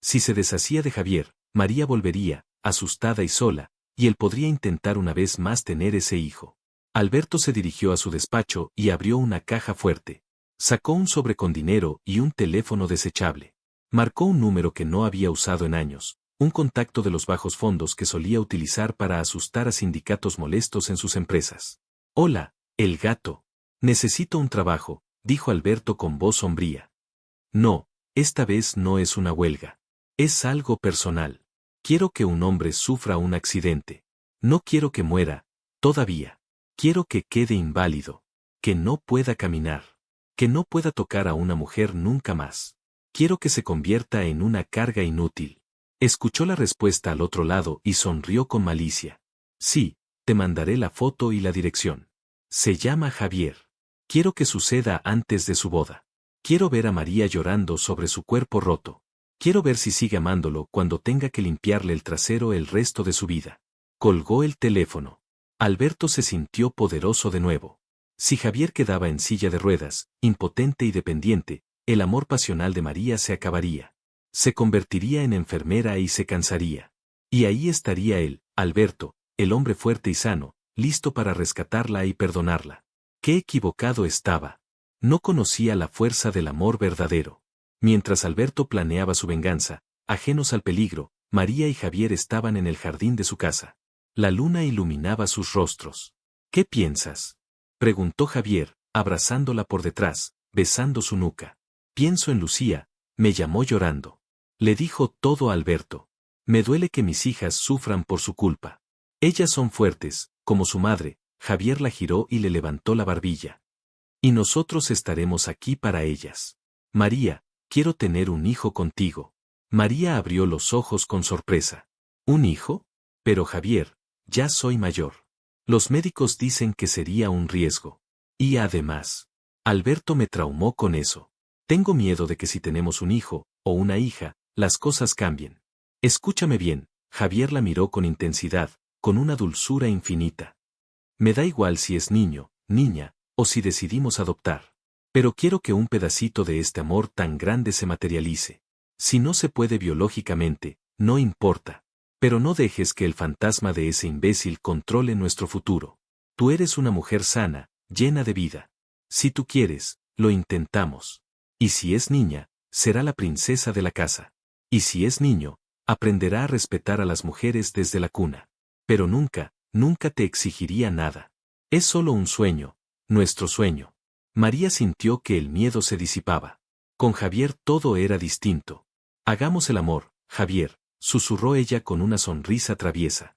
Si se deshacía de Javier, María volvería, asustada y sola, y él podría intentar una vez más tener ese hijo. Alberto se dirigió a su despacho y abrió una caja fuerte. Sacó un sobre con dinero y un teléfono desechable. Marcó un número que no había usado en años, un contacto de los bajos fondos que solía utilizar para asustar a sindicatos molestos en sus empresas. Hola, el gato. Necesito un trabajo, dijo Alberto con voz sombría. No, esta vez no es una huelga. Es algo personal. Quiero que un hombre sufra un accidente. No quiero que muera, todavía. Quiero que quede inválido. Que no pueda caminar. Que no pueda tocar a una mujer nunca más. Quiero que se convierta en una carga inútil. Escuchó la respuesta al otro lado y sonrió con malicia. Sí, te mandaré la foto y la dirección. Se llama Javier. Quiero que suceda antes de su boda. Quiero ver a María llorando sobre su cuerpo roto. Quiero ver si sigue amándolo cuando tenga que limpiarle el trasero el resto de su vida. Colgó el teléfono. Alberto se sintió poderoso de nuevo. Si Javier quedaba en silla de ruedas, impotente y dependiente, el amor pasional de María se acabaría. Se convertiría en enfermera y se cansaría. Y ahí estaría él, Alberto, el hombre fuerte y sano, listo para rescatarla y perdonarla. ¡Qué equivocado estaba! No conocía la fuerza del amor verdadero. Mientras Alberto planeaba su venganza, ajenos al peligro, María y Javier estaban en el jardín de su casa. La luna iluminaba sus rostros. ¿Qué piensas?, preguntó Javier, abrazándola por detrás, besando su nuca. Pienso en Lucía, me llamó llorando. Le dijo todo a Alberto. Me duele que mis hijas sufran por su culpa. Ellas son fuertes, como su madre. Javier la giró y le levantó la barbilla. Y nosotros estaremos aquí para ellas. María, quiero tener un hijo contigo. María abrió los ojos con sorpresa. ¿Un hijo? Pero Javier, ya soy mayor. Los médicos dicen que sería un riesgo. Y además, Alberto me traumó con eso. Tengo miedo de que si tenemos un hijo, o una hija, las cosas cambien. Escúchame bien, Javier la miró con intensidad, con una dulzura infinita. Me da igual si es niño, niña, o si decidimos adoptar. Pero quiero que un pedacito de este amor tan grande se materialice. Si no se puede biológicamente, no importa. Pero no dejes que el fantasma de ese imbécil controle nuestro futuro. Tú eres una mujer sana, llena de vida. Si tú quieres, lo intentamos. Y si es niña, será la princesa de la casa. Y si es niño, aprenderá a respetar a las mujeres desde la cuna. Pero nunca, nunca te exigiría nada. Es solo un sueño, nuestro sueño. María sintió que el miedo se disipaba. Con Javier todo era distinto. Hagamos el amor, Javier, susurró ella con una sonrisa traviesa.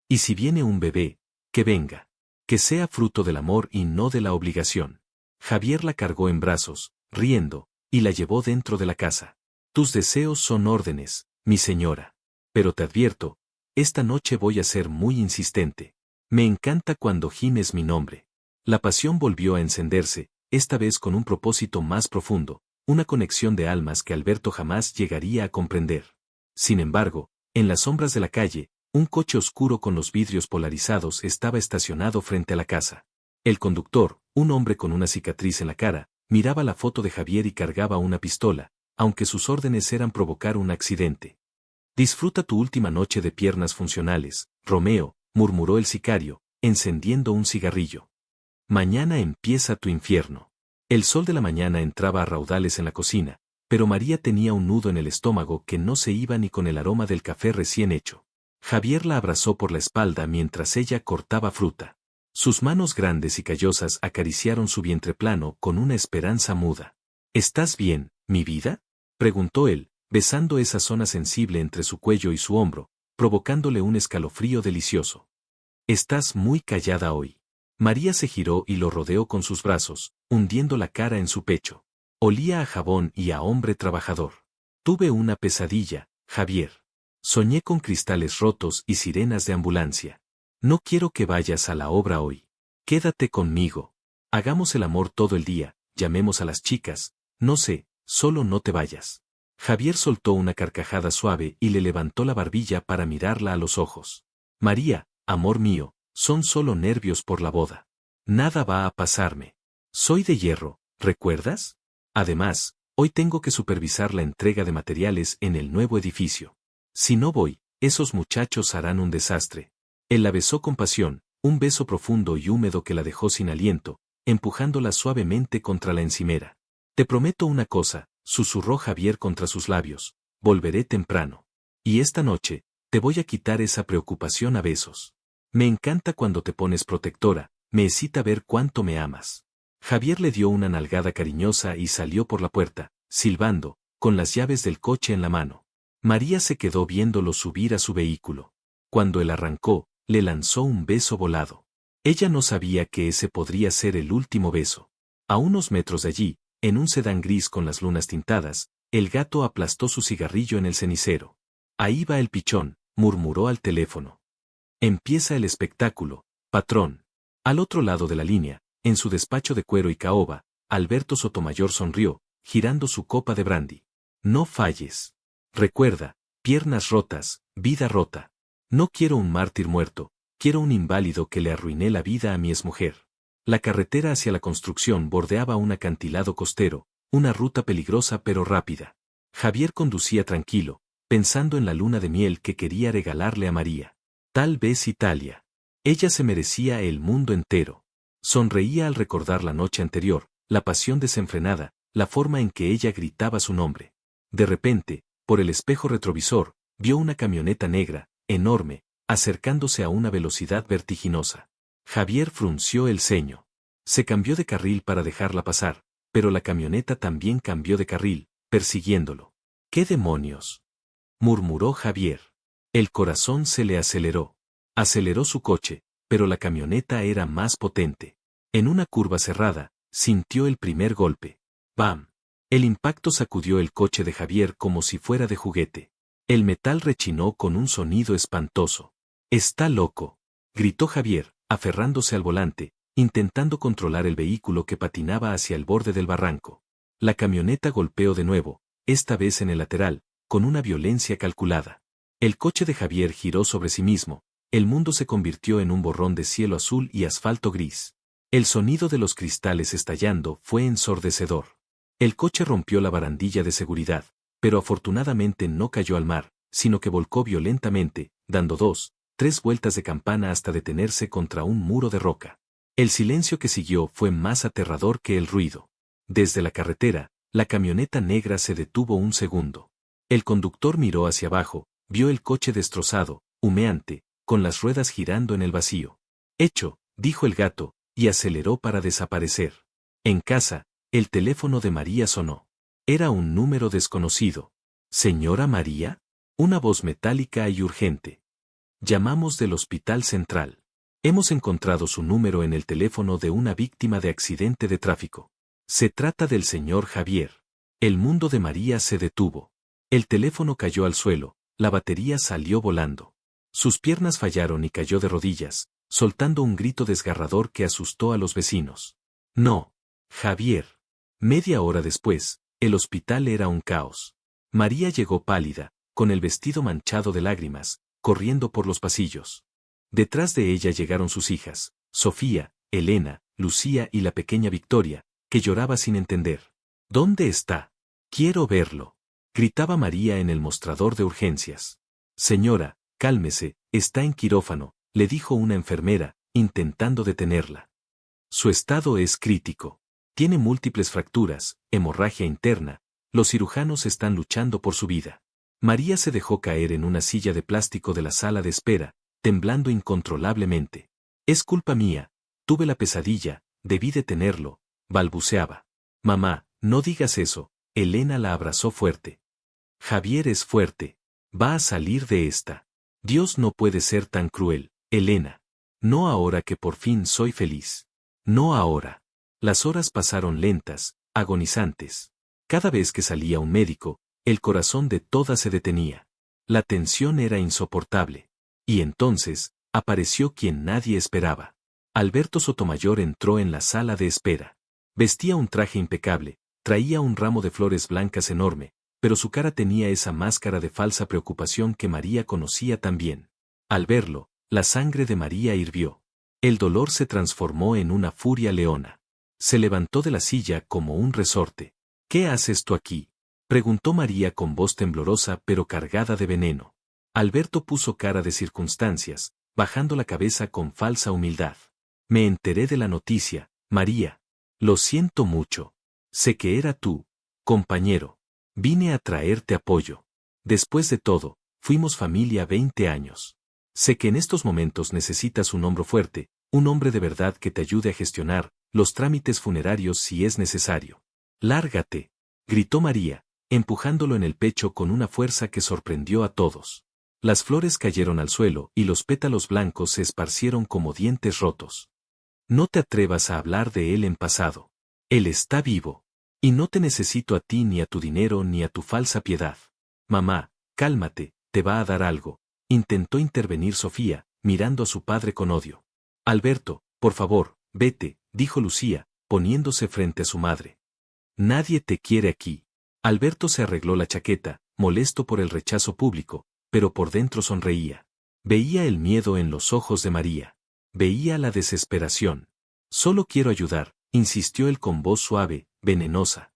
Y si viene un bebé, que venga. Que sea fruto del amor y no de la obligación. Javier la cargó en brazos, riendo, y la llevó dentro de la casa. Tus deseos son órdenes, mi señora. Pero te advierto, esta noche voy a ser muy insistente. Me encanta cuando gimes mi nombre. La pasión volvió a encenderse, esta vez con un propósito más profundo, una conexión de almas que Alberto jamás llegaría a comprender. Sin embargo, en las sombras de la calle, un coche oscuro con los vidrios polarizados estaba estacionado frente a la casa. El conductor, un hombre con una cicatriz en la cara, miraba la foto de Javier y cargaba una pistola, aunque sus órdenes eran provocar un accidente. Disfruta tu última noche de piernas funcionales, Romeo, murmuró el sicario, encendiendo un cigarrillo. Mañana empieza tu infierno. El sol de la mañana entraba a raudales en la cocina, pero María tenía un nudo en el estómago que no se iba ni con el aroma del café recién hecho. Javier la abrazó por la espalda mientras ella cortaba fruta. Sus manos grandes y callosas acariciaron su vientre plano con una esperanza muda. ¿Estás bien, mi vida?, preguntó él, besando esa zona sensible entre su cuello y su hombro, provocándole un escalofrío delicioso. Estás muy callada hoy. María se giró y lo rodeó con sus brazos, hundiendo la cara en su pecho. Olía a jabón y a hombre trabajador. Tuve una pesadilla, Javier. Soñé con cristales rotos y sirenas de ambulancia. No quiero que vayas a la obra hoy. Quédate conmigo. Hagamos el amor todo el día, llamemos a las chicas, no sé, solo no te vayas. Javier soltó una carcajada suave y le levantó la barbilla para mirarla a los ojos. María, amor mío, son solo nervios por la boda. Nada va a pasarme. Soy de hierro, ¿recuerdas? Además, hoy tengo que supervisar la entrega de materiales en el nuevo edificio. Si no voy, esos muchachos harán un desastre. Él la besó con pasión, un beso profundo y húmedo que la dejó sin aliento, empujándola suavemente contra la encimera. Te prometo una cosa, susurró Javier contra sus labios, volveré temprano. Y esta noche, te voy a quitar esa preocupación a besos. Me encanta cuando te pones protectora, me excita ver cuánto me amas. Javier le dio una nalgada cariñosa y salió por la puerta, silbando, con las llaves del coche en la mano. María se quedó viéndolo subir a su vehículo. Cuando él arrancó, le lanzó un beso volado. Ella no sabía que ese podría ser el último beso. A unos metros de allí, en un sedán gris con las lunas tintadas, el gato aplastó su cigarrillo en el cenicero. Ahí va el pichón, murmuró al teléfono. Empieza el espectáculo, patrón. Al otro lado de la línea, en su despacho de cuero y caoba, Alberto Sotomayor sonrió, girando su copa de brandy. No falles. Recuerda, piernas rotas, vida rota. No quiero un mártir muerto, quiero un inválido que le arruiné la vida a mi exmujer. La carretera hacia la construcción bordeaba un acantilado costero, una ruta peligrosa pero rápida. Javier conducía tranquilo, pensando en la luna de miel que quería regalarle a María. Tal vez Italia. Ella se merecía el mundo entero. Sonreía al recordar la noche anterior, la pasión desenfrenada, la forma en que ella gritaba su nombre. De repente, por el espejo retrovisor, vio una camioneta negra, enorme, acercándose a una velocidad vertiginosa. Javier frunció el ceño. Se cambió de carril para dejarla pasar, pero la camioneta también cambió de carril, persiguiéndolo. ¿Qué demonios?, murmuró Javier. El corazón se le aceleró. Aceleró su coche, pero la camioneta era más potente. En una curva cerrada, sintió el primer golpe. ¡Bam! El impacto sacudió el coche de Javier como si fuera de juguete. El metal rechinó con un sonido espantoso. «¡Está loco!», gritó Javier, aferrándose al volante, intentando controlar el vehículo que patinaba hacia el borde del barranco. La camioneta golpeó de nuevo, esta vez en el lateral, con una violencia calculada. El coche de Javier giró sobre sí mismo, el mundo se convirtió en un borrón de cielo azul y asfalto gris. El sonido de los cristales estallando fue ensordecedor. El coche rompió la barandilla de seguridad, pero afortunadamente no cayó al mar, sino que volcó violentamente, dando 2, 3 vueltas de campana hasta detenerse contra un muro de roca. El silencio que siguió fue más aterrador que el ruido. Desde la carretera, la camioneta negra se detuvo un segundo. El conductor miró hacia abajo, vio el coche destrozado, humeante, con las ruedas girando en el vacío. Hecho, dijo el gato, y aceleró para desaparecer. En casa, el teléfono de María sonó. Era un número desconocido. ¿Señora María? Una voz metálica y urgente. Llamamos del Hospital Central. Hemos encontrado su número en el teléfono de una víctima de accidente de tráfico. Se trata del señor Javier. El mundo de María se detuvo. El teléfono cayó al suelo, la batería salió volando. Sus piernas fallaron y cayó de rodillas, soltando un grito desgarrador que asustó a los vecinos. No, Javier. Media hora después, el hospital era un caos. María llegó pálida, con el vestido manchado de lágrimas, corriendo por los pasillos. Detrás de ella llegaron sus hijas, Sofía, Elena, Lucía y la pequeña Victoria, que lloraba sin entender. ¿Dónde está? Quiero verlo. Gritaba María en el mostrador de urgencias. Señora, cálmese, está en quirófano, le dijo una enfermera, intentando detenerla. Su estado es crítico. Tiene múltiples fracturas, hemorragia interna, los cirujanos están luchando por su vida. María se dejó caer en una silla de plástico de la sala de espera, temblando incontrolablemente. Es culpa mía, tuve la pesadilla, debí detenerlo, balbuceaba. Mamá, no digas eso, Elena la abrazó fuerte. Javier es fuerte, va a salir de esta. Dios no puede ser tan cruel, Elena. No ahora que por fin soy feliz. No ahora. Las horas pasaron lentas, agonizantes. Cada vez que salía un médico, el corazón de todas se detenía. La tensión era insoportable. Y entonces, apareció quien nadie esperaba. Alberto Sotomayor entró en la sala de espera. Vestía un traje impecable, traía un ramo de flores blancas enorme, pero su cara tenía esa máscara de falsa preocupación que María conocía tan bien. Al verlo, la sangre de María hirvió. El dolor se transformó en una furia leona. Se levantó de la silla como un resorte. ¿Qué haces tú aquí?, preguntó María con voz temblorosa pero cargada de veneno. Alberto puso cara de circunstancias, bajando la cabeza con falsa humildad. Me enteré de la noticia, María. Lo siento mucho. Sé que era tú, compañero. Vine a traerte apoyo. Después de todo, fuimos familia 20 años. Sé que en estos momentos necesitas un hombro fuerte, un hombre de verdad que te ayude a gestionar los trámites funerarios si es necesario. Lárgate, gritó María, empujándolo en el pecho con una fuerza que sorprendió a todos. Las flores cayeron al suelo y los pétalos blancos se esparcieron como dientes rotos. No te atrevas a hablar de él en pasado. Él está vivo. Y no te necesito a ti ni a tu dinero ni a tu falsa piedad. Mamá, cálmate, te va a dar algo. Intentó intervenir Sofía, mirando a su padre con odio. Alberto, por favor, vete, dijo Lucía, poniéndose frente a su madre. Nadie te quiere aquí. Alberto se arregló la chaqueta, molesto por el rechazo público, pero por dentro sonreía. Veía el miedo en los ojos de María. Veía la desesperación. Solo quiero ayudar, insistió él con voz suave, venenosa.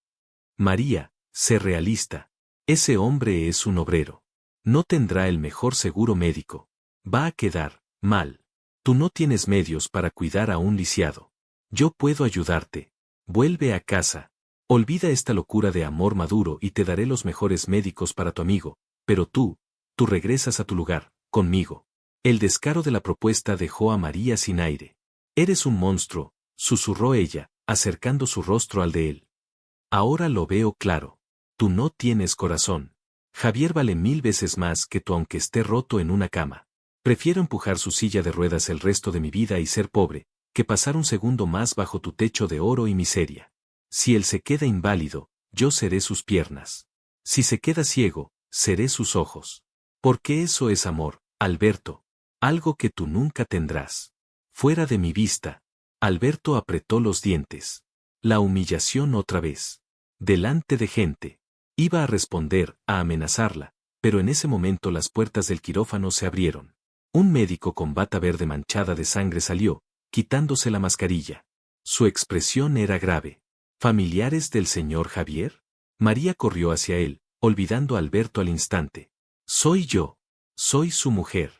María, sé realista. Ese hombre es un obrero. No tendrá el mejor seguro médico. Va a quedar mal. Tú no tienes medios para cuidar a un lisiado. Yo puedo ayudarte. Vuelve a casa. Olvida esta locura de amor maduro y te daré los mejores médicos para tu amigo, pero tú regresas a tu lugar, conmigo. El descaro de la propuesta dejó a María sin aire. Eres un monstruo, susurró ella, acercando su rostro al de él. Ahora lo veo claro. Tú no tienes corazón. Javier vale 1000 veces más que tú aunque esté roto en una cama. Prefiero empujar su silla de ruedas el resto de mi vida y ser pobre, que pasar un segundo más bajo tu techo de oro y miseria. Si él se queda inválido, yo seré sus piernas. Si se queda ciego, seré sus ojos. Porque eso es amor, Alberto. Algo que tú nunca tendrás. Fuera de mi vista. Alberto apretó los dientes. La humillación otra vez. delante de gente. Iba a responder, a amenazarla, pero en ese momento las puertas del quirófano se abrieron. Un médico con bata verde manchada de sangre salió, quitándose la mascarilla. Su expresión era grave. ¿Familiares del señor Javier? María corrió hacia él, olvidando a Alberto al instante. Soy yo. Soy su mujer.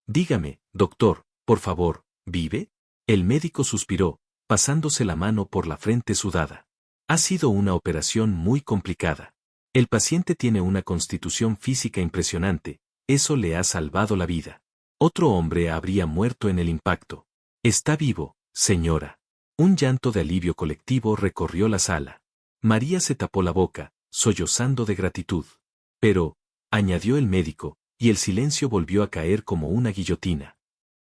Dígame, doctor, por favor, ¿vive? El médico suspiró, pasándose la mano por la frente sudada. Ha sido una operación muy complicada. El paciente tiene una constitución física impresionante, eso le ha salvado la vida. Otro hombre habría muerto en el impacto. Está vivo, señora. Un llanto de alivio colectivo recorrió la sala. María se tapó la boca, sollozando de gratitud. Pero, añadió el médico, y el silencio volvió a caer como una guillotina.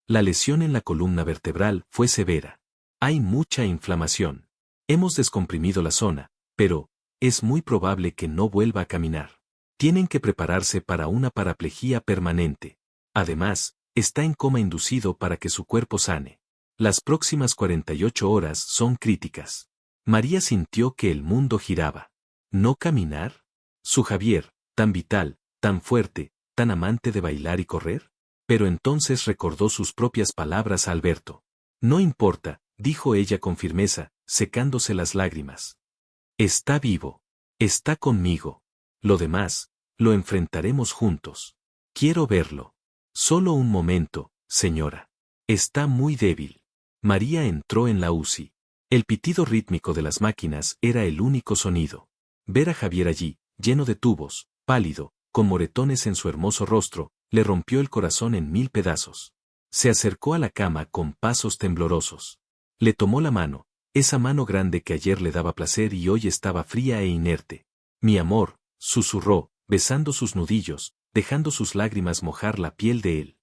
La lesión en la columna vertebral fue severa. Hay mucha inflamación. Hemos descomprimido la zona, pero es muy probable que no vuelva a caminar. Tienen que prepararse para una paraplegia permanente. Además, está en coma inducido para que su cuerpo sane. Las próximas 48 horas son críticas. María sintió que el mundo giraba. ¿No caminar? Su Javier, tan vital, tan fuerte, tan amante de bailar y correr. Pero entonces recordó sus propias palabras a Alberto. No importa, dijo ella con firmeza, secándose las lágrimas. Está vivo. Está conmigo. Lo demás, lo enfrentaremos juntos. Quiero verlo. Solo un momento, señora. Está muy débil. María entró en la UCI. El pitido rítmico de las máquinas era el único sonido. Ver a Javier allí, lleno de tubos, pálido, con moretones en su hermoso rostro, le rompió el corazón en 1000 pedazos. Se acercó a la cama con pasos temblorosos. Le tomó la mano, esa mano grande que ayer le daba placer y hoy estaba fría e inerte. Mi amor, susurró, besando sus nudillos, dejando sus lágrimas mojar la piel de él.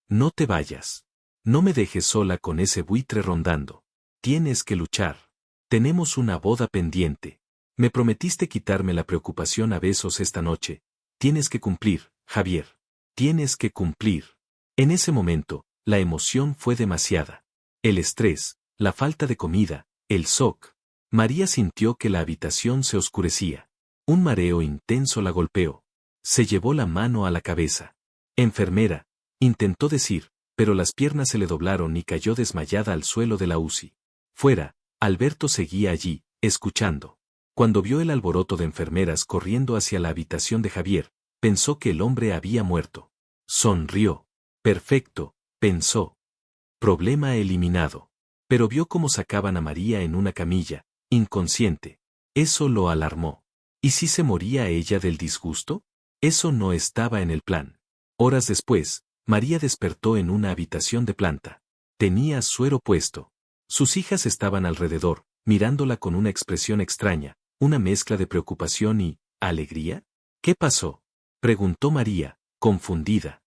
No te vayas. No me dejes sola con ese buitre rondando. Tienes que luchar. Tenemos una boda pendiente. Me prometiste quitarme la preocupación a besos esta noche. Tienes que cumplir, Javier. Tienes que cumplir. En ese momento, la emoción fue demasiada. El estrés, la falta de comida, el shock. María sintió que la habitación se oscurecía. Un mareo intenso la golpeó. Se llevó la mano a la cabeza. Enfermera, intentó decir, pero las piernas se le doblaron y cayó desmayada al suelo de la UCI. Fuera, Alberto seguía allí, escuchando. Cuando vio el alboroto de enfermeras corriendo hacia la habitación de Javier, pensó que el hombre había muerto. Sonrió. Perfecto, pensó. Problema eliminado. Pero vio cómo sacaban a María en una camilla, inconsciente. Eso lo alarmó. ¿Y si se moría ella del disgusto? Eso no estaba en el plan. Horas después, María despertó en una habitación de planta. Tenía suero puesto. Sus hijas estaban alrededor, mirándola con una expresión extraña, una mezcla de preocupación y alegría. ¿Qué pasó?, preguntó María, confundida.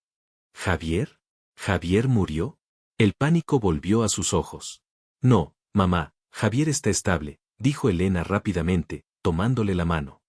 ¿Javier? ¿Javier murió? El pánico volvió a sus ojos. No, mamá, Javier está estable, dijo Elena rápidamente, tomándole la mano.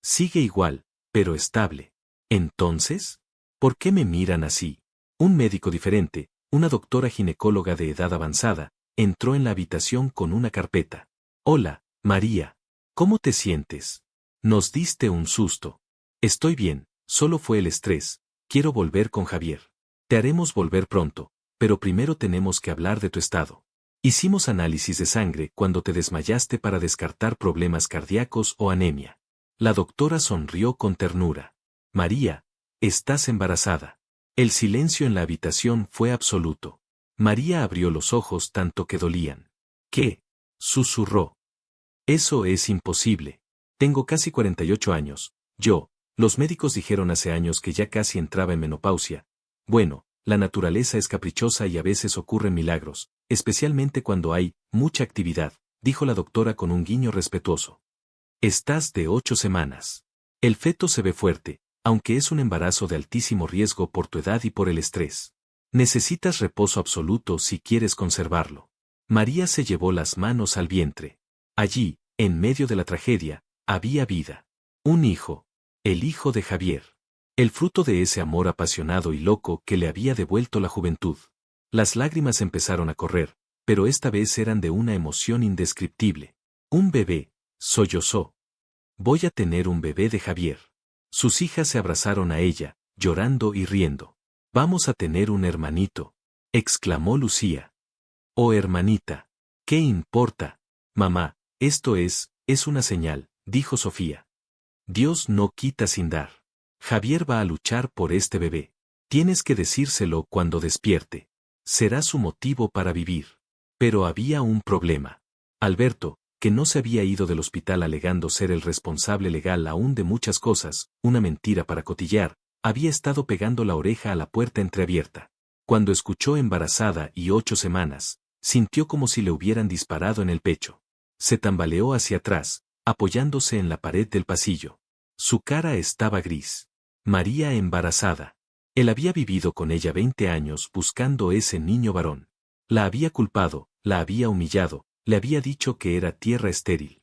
Sigue igual, pero estable. Entonces, ¿por qué me miran así? Un médico diferente, una doctora ginecóloga de edad avanzada, entró en la habitación con una carpeta. Hola, María. ¿Cómo te sientes? Nos diste un susto. Estoy bien, solo fue el estrés. Quiero volver con Javier. Te haremos volver pronto, pero primero tenemos que hablar de tu estado. Hicimos análisis de sangre cuando te desmayaste para descartar problemas cardíacos o anemia. La doctora sonrió con ternura. María, estás embarazada. El silencio en la habitación fue absoluto. María abrió los ojos tanto que dolían. ¿Qué?, susurró. Eso es imposible. Tengo casi 48 años. Los médicos dijeron hace años que ya casi entraba en menopausia. Bueno, la naturaleza es caprichosa y a veces ocurren milagros, especialmente cuando hay mucha actividad, dijo la doctora con un guiño respetuoso. Estás de 8 semanas. El feto se ve fuerte, aunque es un embarazo de altísimo riesgo por tu edad y por el estrés. Necesitas reposo absoluto si quieres conservarlo. María se llevó las manos al vientre. Allí, en medio de la tragedia, había vida. Un hijo. El hijo de Javier. El fruto de ese amor apasionado y loco que le había devuelto la juventud. Las lágrimas empezaron a correr, pero esta vez eran de una emoción indescriptible. Un bebé, sollozó. Voy a tener un bebé de Javier. Sus hijas se abrazaron a ella, llorando y riendo. Vamos a tener un hermanito, exclamó Lucía. Oh hermanita. ¿Qué importa? Mamá, esto es una señal, dijo Sofía. Dios no quita sin dar. Javier va a luchar por este bebé. Tienes que decírselo cuando despierte. Será su motivo para vivir. Pero había un problema. Alberto, que no se había ido del hospital alegando ser el responsable legal aún de muchas cosas, una mentira para cotillar, había estado pegando la oreja a la puerta entreabierta. Cuando escuchó embarazada y 8 semanas, sintió como si le hubieran disparado en el pecho. Se tambaleó hacia atrás, apoyándose en la pared del pasillo. Su cara estaba gris. María embarazada. Él había vivido con ella 20 años buscando ese niño varón. La había culpado, la había humillado, le había dicho que era tierra estéril.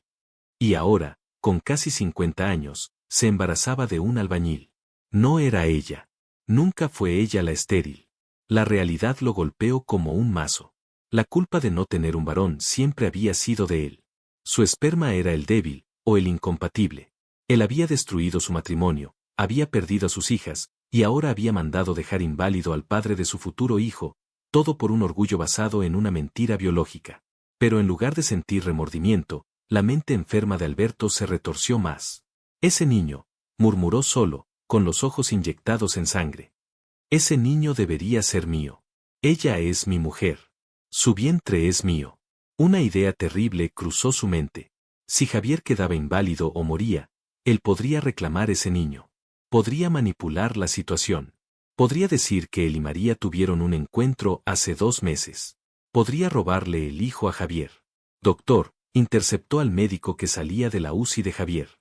Y ahora, con casi 50 años, se embarazaba de un albañil. No era ella. Nunca fue ella la estéril. La realidad lo golpeó como un mazo. La culpa de no tener un varón siempre había sido de él. Su esperma era el débil, o el incompatible. Él había destruido su matrimonio, había perdido a sus hijas, y ahora había mandado dejar inválido al padre de su futuro hijo, todo por un orgullo basado en una mentira biológica. Pero en lugar de sentir remordimiento, la mente enferma de Alberto se retorció más. Ese niño, murmuró solo, con los ojos inyectados en sangre. Ese niño debería ser mío. Ella es mi mujer. Su vientre es mío. Una idea terrible cruzó su mente. Si Javier quedaba inválido o moría, él podría reclamar ese niño. Podría manipular la situación. Podría decir que él y María tuvieron un encuentro hace 2 meses. Podría robarle el hijo a Javier. Doctor, interceptó al médico que salía de la UCI de Javier.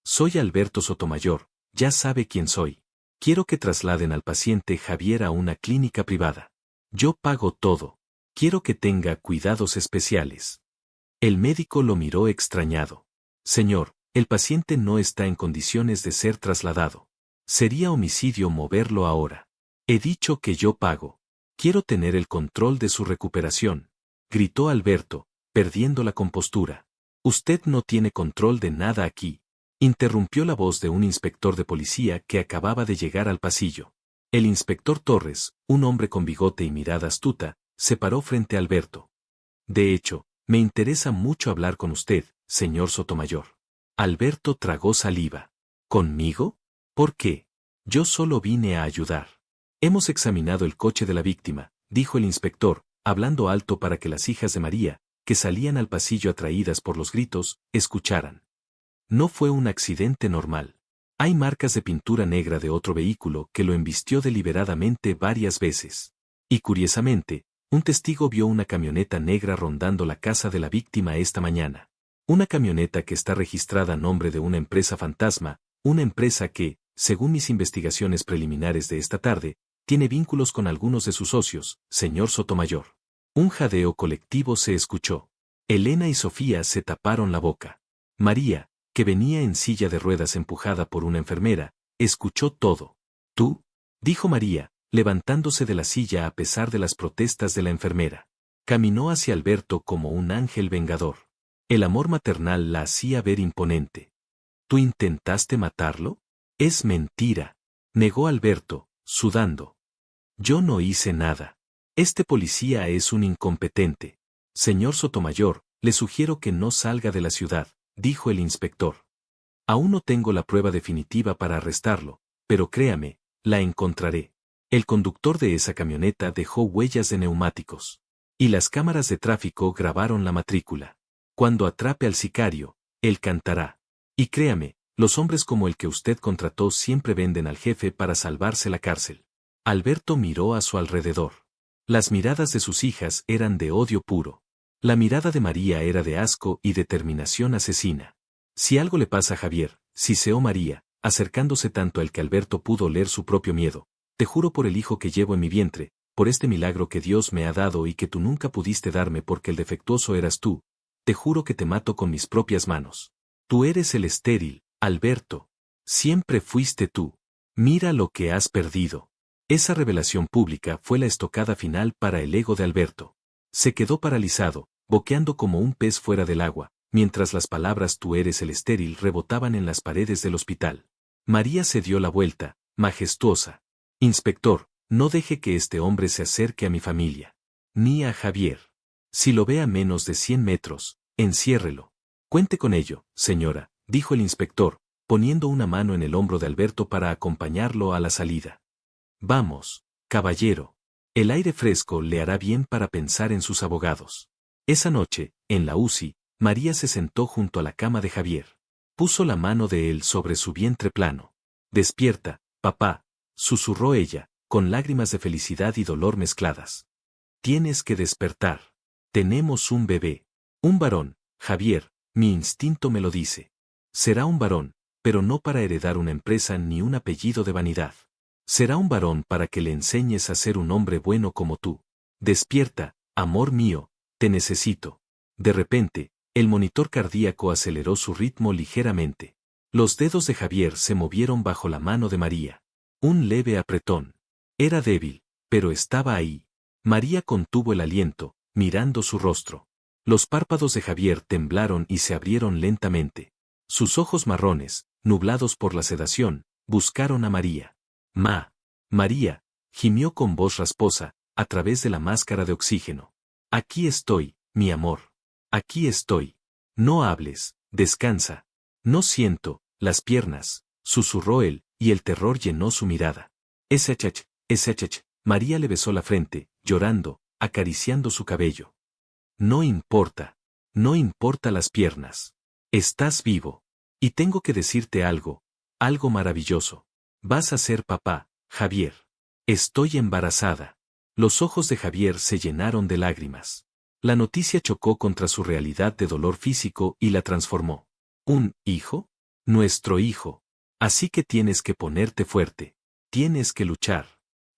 Soy Alberto Sotomayor, ya sabe quién soy. Quiero que trasladen al paciente Javier a una clínica privada. Yo pago todo. Quiero que tenga cuidados especiales. El médico lo miró extrañado. Señor, el paciente no está en condiciones de ser trasladado. Sería homicidio moverlo ahora. He dicho que yo pago. Quiero tener el control de su recuperación. Gritó Alberto, perdiendo la compostura. Usted no tiene control de nada aquí. Interrumpió la voz de un inspector de policía que acababa de llegar al pasillo. El inspector Torres, un hombre con bigote y mirada astuta, se paró frente a Alberto. De hecho, me interesa mucho hablar con usted, señor Sotomayor. Alberto tragó saliva. ¿Conmigo? ¿Por qué? Yo solo vine a ayudar. Hemos examinado el coche de la víctima, dijo el inspector, hablando alto para que las hijas de María, que salían al pasillo atraídas por los gritos, escucharan. No fue un accidente normal. Hay marcas de pintura negra de otro vehículo que lo embistió deliberadamente varias veces. Y curiosamente, un testigo vio una camioneta negra rondando la casa de la víctima esta mañana. Una camioneta que está registrada a nombre de una empresa fantasma, una empresa que, según mis investigaciones preliminares de esta tarde, tiene vínculos con algunos de sus socios, señor Sotomayor. Un jadeo colectivo se escuchó. Elena y Sofía se taparon la boca. María, que venía en silla de ruedas empujada por una enfermera, escuchó todo. ¿Tú? Dijo María, levantándose de la silla a pesar de las protestas de la enfermera. Caminó hacia Alberto como un ángel vengador. El amor maternal la hacía ver imponente. ¿Tú intentaste matarlo? Es mentira, negó Alberto, sudando. Yo no hice nada. Este policía es un incompetente. Señor Sotomayor, le sugiero que no salga de la ciudad, dijo el inspector. Aún no tengo la prueba definitiva para arrestarlo, pero créame, la encontraré. El conductor de esa camioneta dejó huellas de neumáticos. Y las cámaras de tráfico grabaron la matrícula. Cuando atrape al sicario, él cantará. Y créame, los hombres como el que usted contrató siempre venden al jefe para salvarse la cárcel. Alberto miró a su alrededor. Las miradas de sus hijas eran de odio puro. La mirada de María era de asco y determinación asesina. Si algo le pasa a Javier, siseó María, acercándose tanto a él que Alberto pudo oler su propio miedo. Te juro por el hijo que llevo en mi vientre, por este milagro que Dios me ha dado y que tú nunca pudiste darme porque el defectuoso eras tú, te juro que te mato con mis propias manos. Tú eres el estéril, Alberto. Siempre fuiste tú. Mira lo que has perdido. Esa revelación pública fue la estocada final para el ego de Alberto. Se quedó paralizado, boqueando como un pez fuera del agua, mientras las palabras tú eres el estéril rebotaban en las paredes del hospital. María se dio la vuelta, majestuosa. Inspector, no deje que este hombre se acerque a mi familia. Ni a Javier. Si lo ve a menos de 100 metros, enciérrelo. Cuente con ello, señora, dijo el inspector, poniendo una mano en el hombro de Alberto para acompañarlo a la salida. Vamos, caballero. El aire fresco le hará bien para pensar en sus abogados. Esa noche, en la UCI, María se sentó junto a la cama de Javier. Puso la mano de él sobre su vientre plano. Despierta, papá, susurró ella, con lágrimas de felicidad y dolor mezcladas. Tienes que despertar. Tenemos un bebé. Un varón, Javier, mi instinto me lo dice. Será un varón, pero no para heredar una empresa ni un apellido de vanidad. Será un varón para que le enseñes a ser un hombre bueno como tú. Despierta, amor mío, te necesito. De repente, el monitor cardíaco aceleró su ritmo ligeramente. Los dedos de Javier se movieron bajo la mano de María. Un leve apretón. Era débil, pero estaba ahí. María contuvo el aliento, mirando su rostro. Los párpados de Javier temblaron y se abrieron lentamente. Sus ojos marrones, nublados por la sedación, buscaron a María. María, gimió con voz rasposa, a través de la máscara de oxígeno. Aquí estoy, mi amor. Aquí estoy. No hables, descansa. No siento, las piernas, susurró él, y el terror llenó su mirada. Ese chach. María le besó la frente, llorando, acariciando su cabello. No importa las piernas. Estás vivo. Y tengo que decirte algo maravilloso. Vas a ser papá, Javier. Estoy embarazada. Los ojos de Javier se llenaron de lágrimas. La noticia chocó contra su realidad de dolor físico y la transformó. ¿Un hijo? Nuestro hijo. Así que tienes que ponerte fuerte. Tienes que luchar.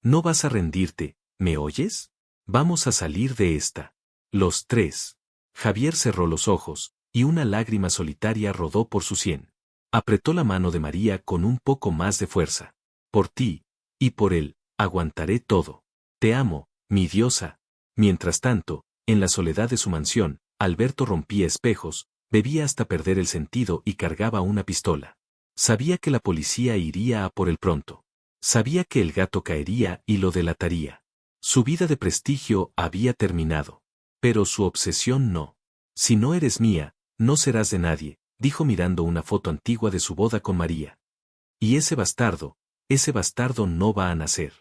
No vas a rendirte, ¿me oyes? Vamos a salir de esta. Los tres. Javier cerró los ojos, y una lágrima solitaria rodó por su sien. Apretó la mano de María con un poco más de fuerza. Por ti, y por él, aguantaré todo. Te amo, mi diosa. Mientras tanto, en la soledad de su mansión, Alberto rompía espejos, bebía hasta perder el sentido y cargaba una pistola. Sabía que la policía iría a por él pronto. Sabía que el gato caería y lo delataría. Su vida de prestigio había terminado. Pero su obsesión no. Si no eres mía, no serás de nadie, dijo mirando una foto antigua de su boda con María. Y ese bastardo no va a nacer.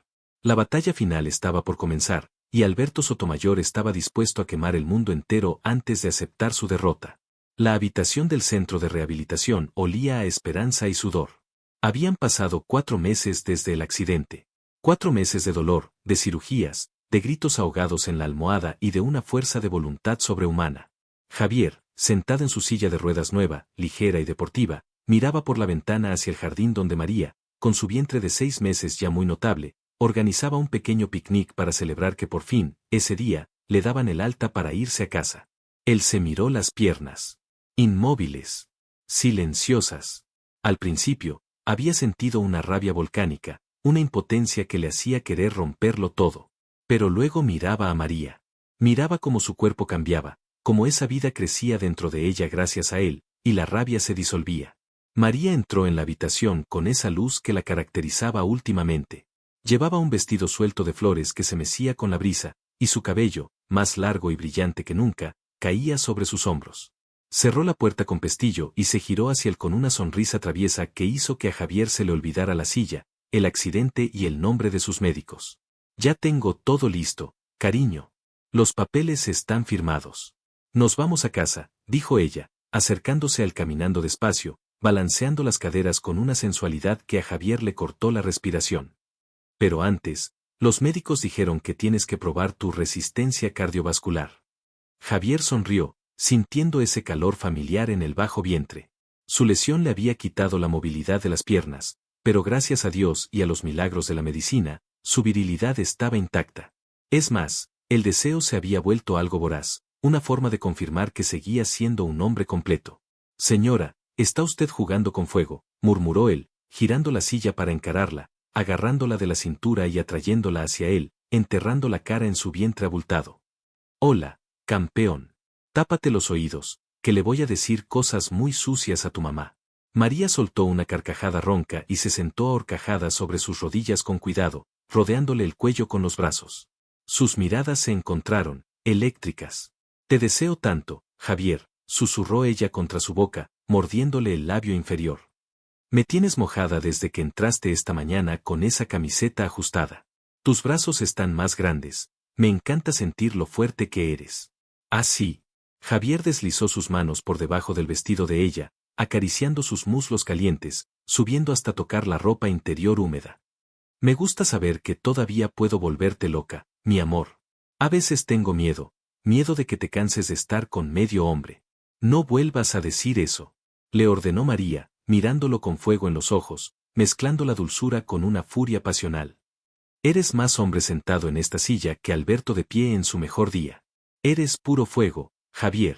La batalla final estaba por comenzar, y Alberto Sotomayor estaba dispuesto a quemar el mundo entero antes de aceptar su derrota. La habitación del centro de rehabilitación olía a esperanza y sudor. Habían pasado 4 meses desde el accidente. 4 meses de dolor, de cirugías, de gritos ahogados en la almohada y de una fuerza de voluntad sobrehumana. Javier, sentado en su silla de ruedas nueva, ligera y deportiva, miraba por la ventana hacia el jardín donde María, con su vientre de 6 meses ya muy notable, organizaba un pequeño picnic para celebrar que por fin, ese día, le daban el alta para irse a casa. Él se miró las piernas. Inmóviles. Silenciosas. Al principio, había sentido una rabia volcánica, una impotencia que le hacía querer romperlo todo. Pero luego miraba a María. Miraba cómo su cuerpo cambiaba, cómo esa vida crecía dentro de ella gracias a él, y la rabia se disolvía. María entró en la habitación con esa luz que la caracterizaba últimamente. Llevaba un vestido suelto de flores que se mecía con la brisa, y su cabello, más largo y brillante que nunca, caía sobre sus hombros. Cerró la puerta con pestillo y se giró hacia él con una sonrisa traviesa que hizo que a Javier se le olvidara la silla, el accidente y el nombre de sus médicos. Ya tengo todo listo, cariño. Los papeles están firmados. Nos vamos a casa, dijo ella, acercándose al caminando despacio, balanceando las caderas con una sensualidad que a Javier le cortó la respiración. Pero antes, los médicos dijeron que tienes que probar tu resistencia cardiovascular. Javier sonrió, sintiendo ese calor familiar en el bajo vientre. Su lesión le había quitado la movilidad de las piernas, pero gracias a Dios y a los milagros de la medicina, su virilidad estaba intacta. Es más, el deseo se había vuelto algo voraz, una forma de confirmar que seguía siendo un hombre completo. Señora, está usted jugando con fuego, murmuró él, girando la silla para encararla, agarrándola de la cintura y atrayéndola hacia él, enterrando la cara en su vientre abultado. Hola, campeón. Tápate los oídos, que le voy a decir cosas muy sucias a tu mamá. María soltó una carcajada ronca y se sentó ahorcajada sobre sus rodillas con cuidado, rodeándole el cuello con los brazos. Sus miradas se encontraron, eléctricas. Te deseo tanto, Javier, susurró ella contra su boca, mordiéndole el labio inferior. Me tienes mojada desde que entraste esta mañana con esa camiseta ajustada. Tus brazos están más grandes. Me encanta sentir lo fuerte que eres. Ah, sí. Javier deslizó sus manos por debajo del vestido de ella, acariciando sus muslos calientes, subiendo hasta tocar la ropa interior húmeda. Me gusta saber que todavía puedo volverte loca, mi amor. A veces tengo miedo de que te canses de estar con medio hombre. No vuelvas a decir eso, le ordenó María, mirándolo con fuego en los ojos, mezclando la dulzura con una furia pasional. Eres más hombre sentado en esta silla que Alberto de pie en su mejor día. Eres puro fuego, Javier.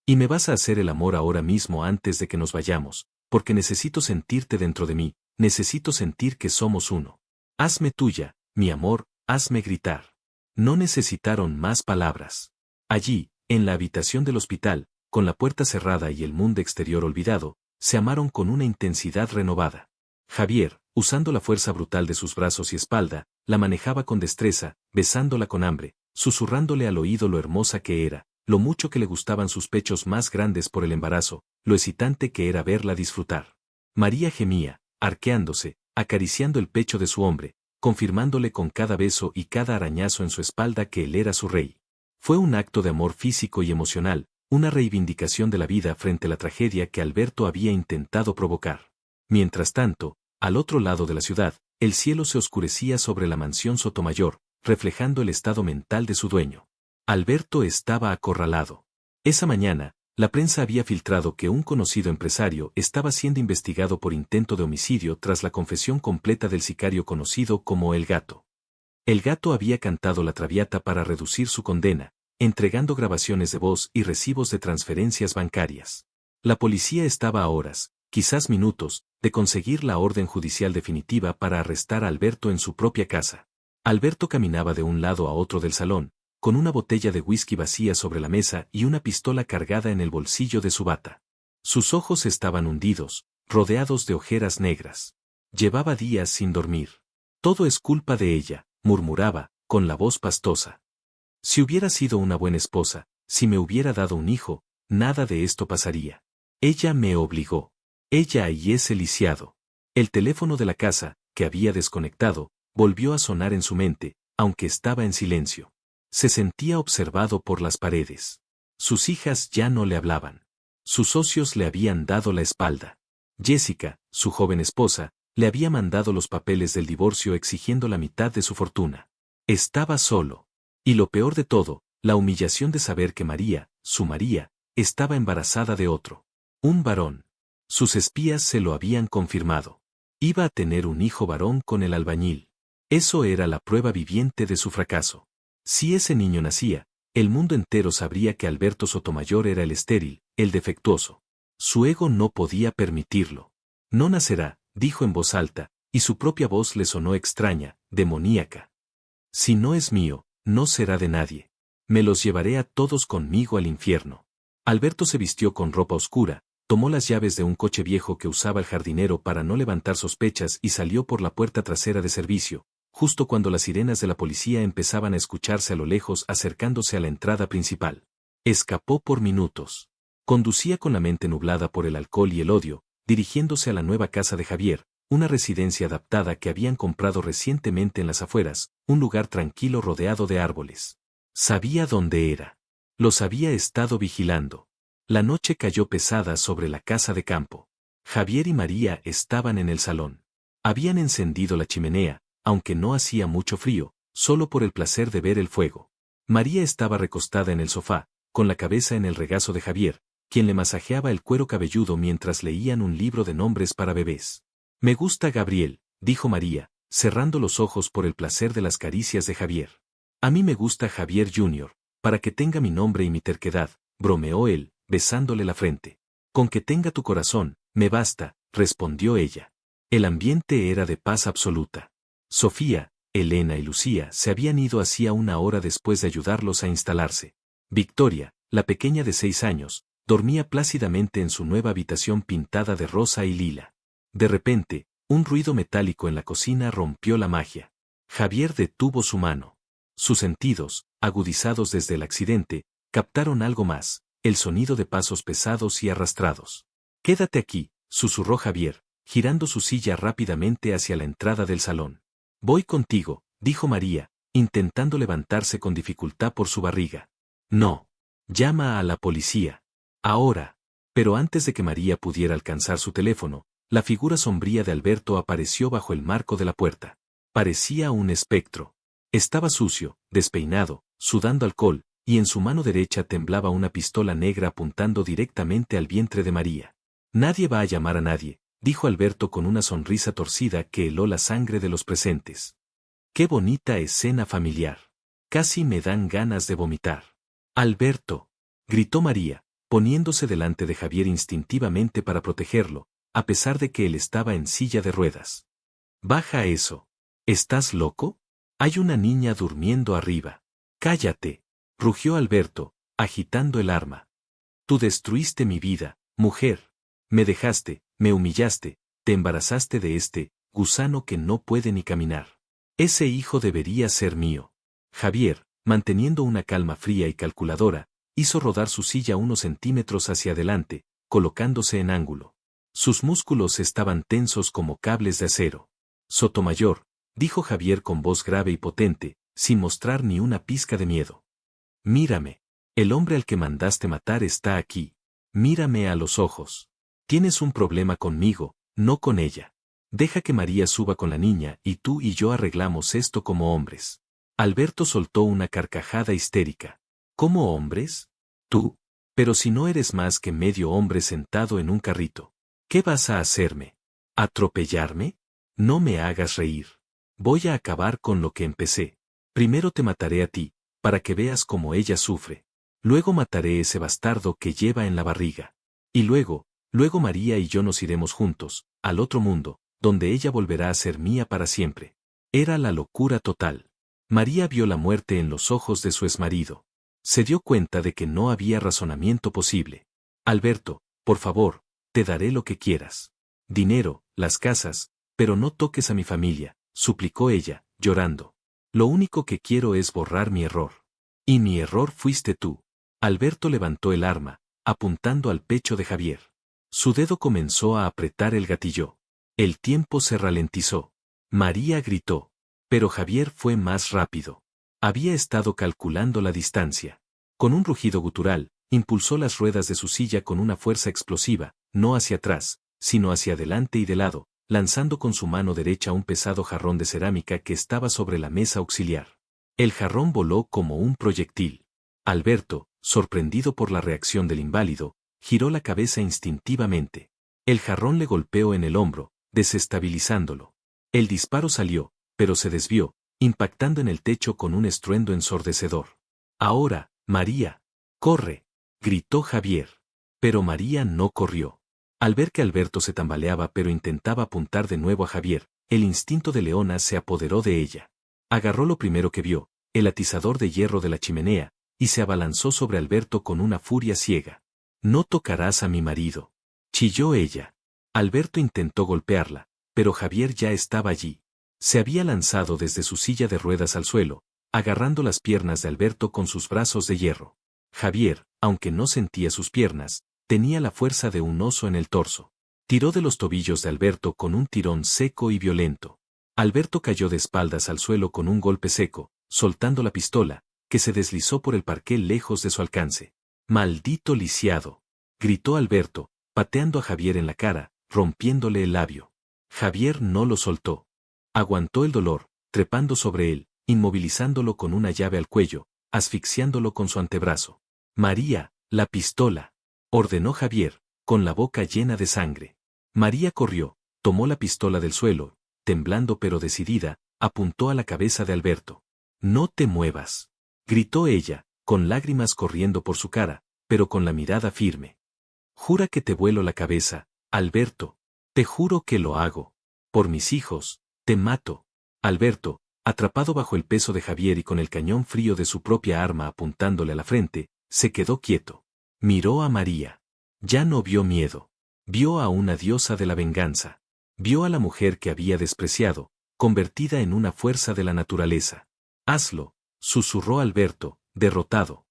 Y me vas a hacer el amor ahora mismo antes de que nos vayamos, porque necesito sentirte dentro de mí, necesito sentir que somos uno. Hazme tuya, mi amor, hazme gritar. No necesitaron más palabras. Allí, en la habitación del hospital, con la puerta cerrada y el mundo exterior olvidado, se amaron con una intensidad renovada. Javier, usando la fuerza brutal de sus brazos y espalda, la manejaba con destreza, besándola con hambre, susurrándole al oído lo hermosa que era, lo mucho que le gustaban sus pechos más grandes por el embarazo, lo excitante que era verla disfrutar. María gemía, arqueándose, acariciando el pecho de su hombre, confirmándole con cada beso y cada arañazo en su espalda que él era su rey. Fue un acto de amor físico y emocional, una reivindicación de la vida frente a la tragedia que Alberto había intentado provocar. Mientras tanto, al otro lado de la ciudad, el cielo se oscurecía sobre la mansión Sotomayor, reflejando el estado mental de su dueño. Alberto estaba acorralado. Esa mañana, la prensa había filtrado que un conocido empresario estaba siendo investigado por intento de homicidio tras la confesión completa del sicario conocido como El Gato. El Gato había cantado la Traviata para reducir su condena, entregando grabaciones de voz y recibos de transferencias bancarias. La policía estaba a horas, quizás minutos, de conseguir la orden judicial definitiva para arrestar a Alberto en su propia casa. Alberto caminaba de un lado a otro del salón, con una botella de whisky vacía sobre la mesa y una pistola cargada en el bolsillo de su bata. Sus ojos estaban hundidos, rodeados de ojeras negras. Llevaba días sin dormir. Todo es culpa de ella, murmuraba, con la voz pastosa. Si hubiera sido una buena esposa, si me hubiera dado un hijo, nada de esto pasaría. Ella me obligó. Ella y ese lisiado. El teléfono de la casa, que había desconectado, volvió a sonar en su mente, aunque estaba en silencio. Se sentía observado por las paredes. Sus hijas ya no le hablaban. Sus socios le habían dado la espalda. Jessica, su joven esposa, le había mandado los papeles del divorcio exigiendo la mitad de su fortuna. Estaba solo. Y lo peor de todo, la humillación de saber que María, su María, estaba embarazada de otro. Un varón. Sus espías se lo habían confirmado. Iba a tener un hijo varón con el albañil. Eso era la prueba viviente de su fracaso. Si ese niño nacía, el mundo entero sabría que Alberto Sotomayor era el estéril, el defectuoso. Su ego no podía permitirlo. No nacerá, dijo en voz alta, y su propia voz le sonó extraña, demoníaca. Si no es mío, no será de nadie. Me los llevaré a todos conmigo al infierno. Alberto se vistió con ropa oscura, tomó las llaves de un coche viejo que usaba el jardinero para no levantar sospechas y salió por la puerta trasera de servicio, justo cuando las sirenas de la policía empezaban a escucharse a lo lejos acercándose a la entrada principal. Escapó por minutos. Conducía con la mente nublada por el alcohol y el odio, dirigiéndose a la nueva casa de Javier, una residencia adaptada que habían comprado recientemente en las afueras, un lugar tranquilo rodeado de árboles. Sabía dónde era. Los había estado vigilando. La noche cayó pesada sobre la casa de campo. Javier y María estaban en el salón. Habían encendido la chimenea, aunque no hacía mucho frío, solo por el placer de ver el fuego. María estaba recostada en el sofá, con la cabeza en el regazo de Javier, quien le masajeaba el cuero cabelludo mientras leían un libro de nombres para bebés. Me gusta Gabriel, dijo María, cerrando los ojos por el placer de las caricias de Javier. A mí me gusta Javier Jr., para que tenga mi nombre y mi terquedad, bromeó él, besándole la frente. Con que tenga tu corazón, me basta, respondió ella. El ambiente era de paz absoluta. Sofía, Elena y Lucía se habían ido hacía una hora después de ayudarlos a instalarse. Victoria, la pequeña de 6 años, dormía plácidamente en su nueva habitación pintada de rosa y lila. De repente, un ruido metálico en la cocina rompió la magia. Javier detuvo su mano. Sus sentidos, agudizados desde el accidente, captaron algo más, el sonido de pasos pesados y arrastrados. «Quédate aquí», susurró Javier, girando su silla rápidamente hacia la entrada del salón. «Voy contigo», dijo María, intentando levantarse con dificultad por su barriga. «No. Llama a la policía. Ahora». Pero antes de que María pudiera alcanzar su teléfono, la figura sombría de Alberto apareció bajo el marco de la puerta. Parecía un espectro. Estaba sucio, despeinado, sudando alcohol, y en su mano derecha temblaba una pistola negra apuntando directamente al vientre de María. «Nadie va a llamar a nadie», dijo Alberto con una sonrisa torcida que heló la sangre de los presentes. «Qué bonita escena familiar. Casi me dan ganas de vomitar». «Alberto», gritó María, poniéndose delante de Javier instintivamente para protegerlo, a pesar de que él estaba en silla de ruedas. «Baja eso. ¿Estás loco? Hay una niña durmiendo arriba». «Cállate», rugió Alberto, agitando el arma. «Tú destruiste mi vida, mujer. Me dejaste, me humillaste, te embarazaste de este gusano que no puede ni caminar. Ese hijo debería ser mío». Javier, manteniendo una calma fría y calculadora, hizo rodar su silla unos centímetros hacia adelante, colocándose en ángulo. Sus músculos estaban tensos como cables de acero. «Sotomayor», dijo Javier con voz grave y potente, sin mostrar ni una pizca de miedo. «Mírame. El hombre al que mandaste matar está aquí. Mírame a los ojos. Tienes un problema conmigo, no con ella. Deja que María suba con la niña y tú y yo arreglamos esto como hombres». Alberto soltó una carcajada histérica. «¿Cómo hombres? Tú. Pero si no eres más que medio hombre sentado en un carrito. ¿Qué vas a hacerme? ¿Atropellarme? No me hagas reír. Voy a acabar con lo que empecé. Primero te mataré a ti, para que veas cómo ella sufre. Luego mataré ese bastardo que lleva en la barriga. Y luego María y yo nos iremos juntos, al otro mundo, donde ella volverá a ser mía para siempre». Era la locura total. María vio la muerte en los ojos de su exmarido. Se dio cuenta de que no había razonamiento posible. «Alberto, por favor, te daré lo que quieras. Dinero, las casas, pero no toques a mi familia», suplicó ella, llorando. «Lo único que quiero es borrar mi error. Y mi error fuiste tú». Alberto levantó el arma, apuntando al pecho de Javier. Su dedo comenzó a apretar el gatillo. El tiempo se ralentizó. María gritó. Pero Javier fue más rápido. Había estado calculando la distancia. Con un rugido gutural, impulsó las ruedas de su silla con una fuerza explosiva, no hacia atrás, sino hacia adelante y de lado, lanzando con su mano derecha un pesado jarrón de cerámica que estaba sobre la mesa auxiliar. El jarrón voló como un proyectil. Alberto, sorprendido por la reacción del inválido, giró la cabeza instintivamente. El jarrón le golpeó en el hombro, desestabilizándolo. El disparo salió, pero se desvió, impactando en el techo con un estruendo ensordecedor. «Ahora, María, corre», gritó Javier. Pero María no corrió. Al ver que Alberto se tambaleaba pero intentaba apuntar de nuevo a Javier, el instinto de leona se apoderó de ella. Agarró lo primero que vio, el atizador de hierro de la chimenea, y se abalanzó sobre Alberto con una furia ciega. «No tocarás a mi marido», chilló ella. Alberto intentó golpearla, pero Javier ya estaba allí. Se había lanzado desde su silla de ruedas al suelo, agarrando las piernas de Alberto con sus brazos de hierro. Javier, aunque no sentía sus piernas, tenía la fuerza de un oso en el torso. Tiró de los tobillos de Alberto con un tirón seco y violento. Alberto cayó de espaldas al suelo con un golpe seco, soltando la pistola, que se deslizó por el parqué lejos de su alcance. «¡Maldito lisiado!», gritó Alberto, pateando a Javier en la cara, rompiéndole el labio. Javier no lo soltó. Aguantó el dolor, trepando sobre él, inmovilizándolo con una llave al cuello, asfixiándolo con su antebrazo. «María, la pistola», ordenó Javier, con la boca llena de sangre. María corrió, tomó la pistola del suelo, temblando pero decidida, apuntó a la cabeza de Alberto. «No te muevas», gritó ella, con lágrimas corriendo por su cara, pero con la mirada firme. «Jura que te vuelo la cabeza, Alberto. Te juro que lo hago. Por mis hijos, te mato». Alberto, atrapado bajo el peso de Javier y con el cañón frío de su propia arma apuntándole a la frente, se quedó quieto. Miró a María. Ya no vio miedo. Vio a una diosa de la venganza. Vio a la mujer que había despreciado, convertida en una fuerza de la naturaleza. Hazlo, susurró Alberto, derrotado.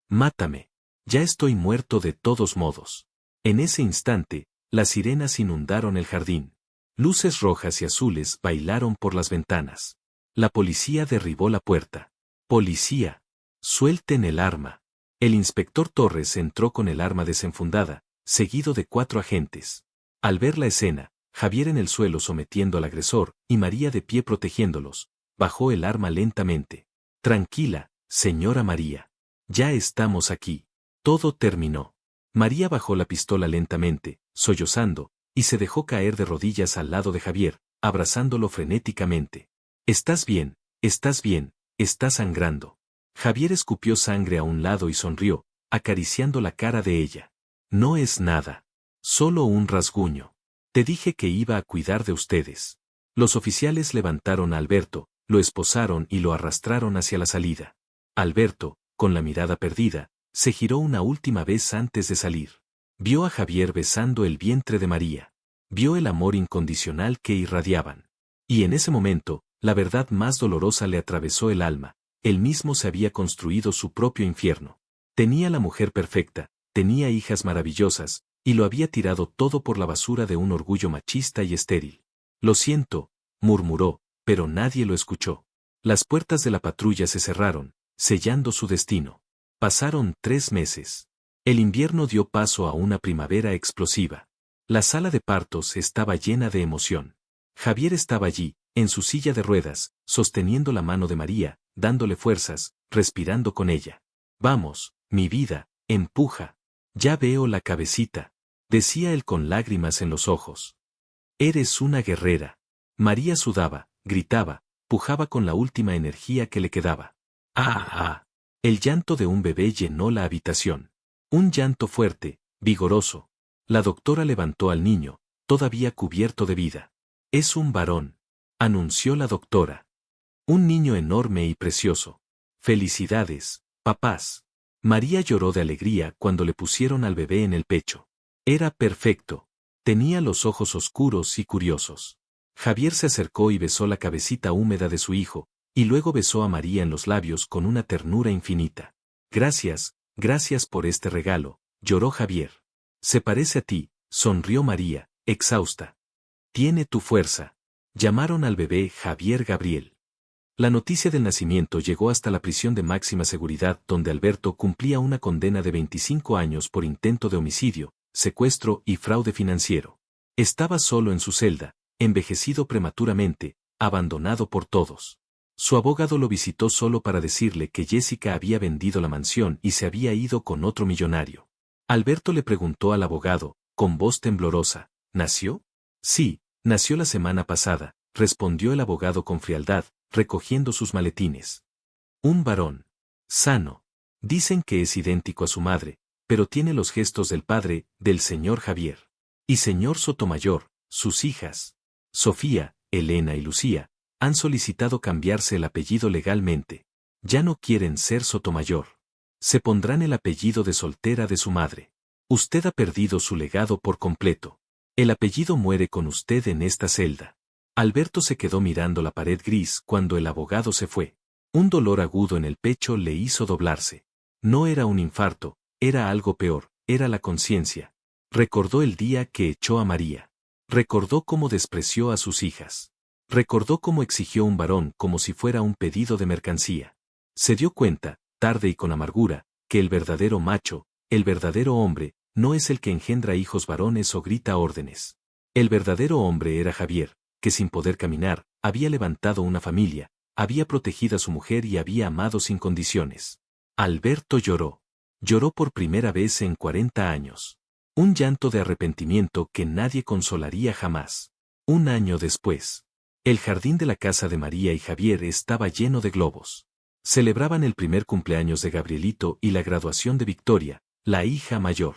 Mátame. Ya estoy muerto de todos modos. En ese instante, las sirenas inundaron el jardín. Luces rojas y azules bailaron por las ventanas. La policía derribó la puerta. Policía. Suelten el arma. El inspector Torres entró con el arma desenfundada, seguido de 4 agentes. Al ver la escena, Javier en el suelo sometiendo al agresor, y María de pie protegiéndolos, bajó el arma lentamente. Tranquila, señora María. Ya estamos aquí. Todo terminó. María bajó la pistola lentamente, sollozando, y se dejó caer de rodillas al lado de Javier, abrazándolo frenéticamente. Estás bien, está sangrando. Javier escupió sangre a un lado y sonrió, acariciando la cara de ella. No es nada. Solo un rasguño. Te dije que iba a cuidar de ustedes. Los oficiales levantaron a Alberto, lo esposaron y lo arrastraron hacia la salida. Alberto, con la mirada perdida, se giró una última vez antes de salir. Vio a Javier besando el vientre de María. Vio el amor incondicional que irradiaban. Y en ese momento, la verdad más dolorosa le atravesó el alma. Él mismo se había construido su propio infierno. Tenía la mujer perfecta, tenía hijas maravillosas, y lo había tirado todo por la basura de un orgullo machista y estéril. Lo siento, murmuró, pero nadie lo escuchó. Las puertas de la patrulla se cerraron, sellando su destino. Pasaron 3 meses. El invierno dio paso a una primavera explosiva. La sala de partos estaba llena de emoción. Javier estaba allí, en su silla de ruedas, sosteniendo la mano de María, dándole fuerzas, respirando con ella. Vamos, mi vida, empuja. Ya veo la cabecita, decía él con lágrimas en los ojos. Eres una guerrera. María sudaba, gritaba, pujaba con la última energía que le quedaba. ¡Ah, ah! El llanto de un bebé llenó la habitación. Un llanto fuerte, vigoroso. La doctora levantó al niño, todavía cubierto de vida. Es un varón, anunció la doctora. Un niño enorme y precioso. Felicidades, papás. María lloró de alegría cuando le pusieron al bebé en el pecho. Era perfecto. Tenía los ojos oscuros y curiosos. Javier se acercó y besó la cabecita húmeda de su hijo, y luego besó a María en los labios con una ternura infinita. Gracias por este regalo, lloró Javier. Se parece a ti, sonrió María, exhausta. Tiene tu fuerza. Llamaron al bebé Javier Gabriel. La noticia del nacimiento llegó hasta la prisión de máxima seguridad donde Alberto cumplía una condena de 25 años por intento de homicidio, secuestro y fraude financiero. Estaba solo en su celda, envejecido prematuramente, abandonado por todos. Su abogado lo visitó solo para decirle que Jessica había vendido la mansión y se había ido con otro millonario. Alberto le preguntó al abogado, con voz temblorosa, ¿nació? Sí, nació la semana pasada, respondió el abogado con frialdad, recogiendo sus maletines. Un varón. Sano. Dicen que es idéntico a su madre, pero tiene los gestos del padre, del señor Javier. Y señor Sotomayor, sus hijas, Sofía, Elena y Lucía, han solicitado cambiarse el apellido legalmente. Ya no quieren ser Sotomayor. Se pondrán el apellido de soltera de su madre. Usted ha perdido su legado por completo. El apellido muere con usted en esta celda. Alberto se quedó mirando la pared gris cuando el abogado se fue. Un dolor agudo en el pecho le hizo doblarse. No era un infarto, era algo peor, era la conciencia. Recordó el día que echó a María. Recordó cómo despreció a sus hijas. Recordó cómo exigió un varón como si fuera un pedido de mercancía. Se dio cuenta, tarde y con amargura, que el verdadero macho, el verdadero hombre, no es el que engendra hijos varones o grita órdenes. El verdadero hombre era Javier, que sin poder caminar, había levantado una familia, había protegido a su mujer y había amado sin condiciones. Alberto lloró. Lloró por primera vez en 40 años. Un llanto de arrepentimiento que nadie consolaría jamás. Un año después. El jardín de la casa de María y Javier estaba lleno de globos. Celebraban el primer cumpleaños de Gabrielito y la graduación de Victoria, la hija mayor.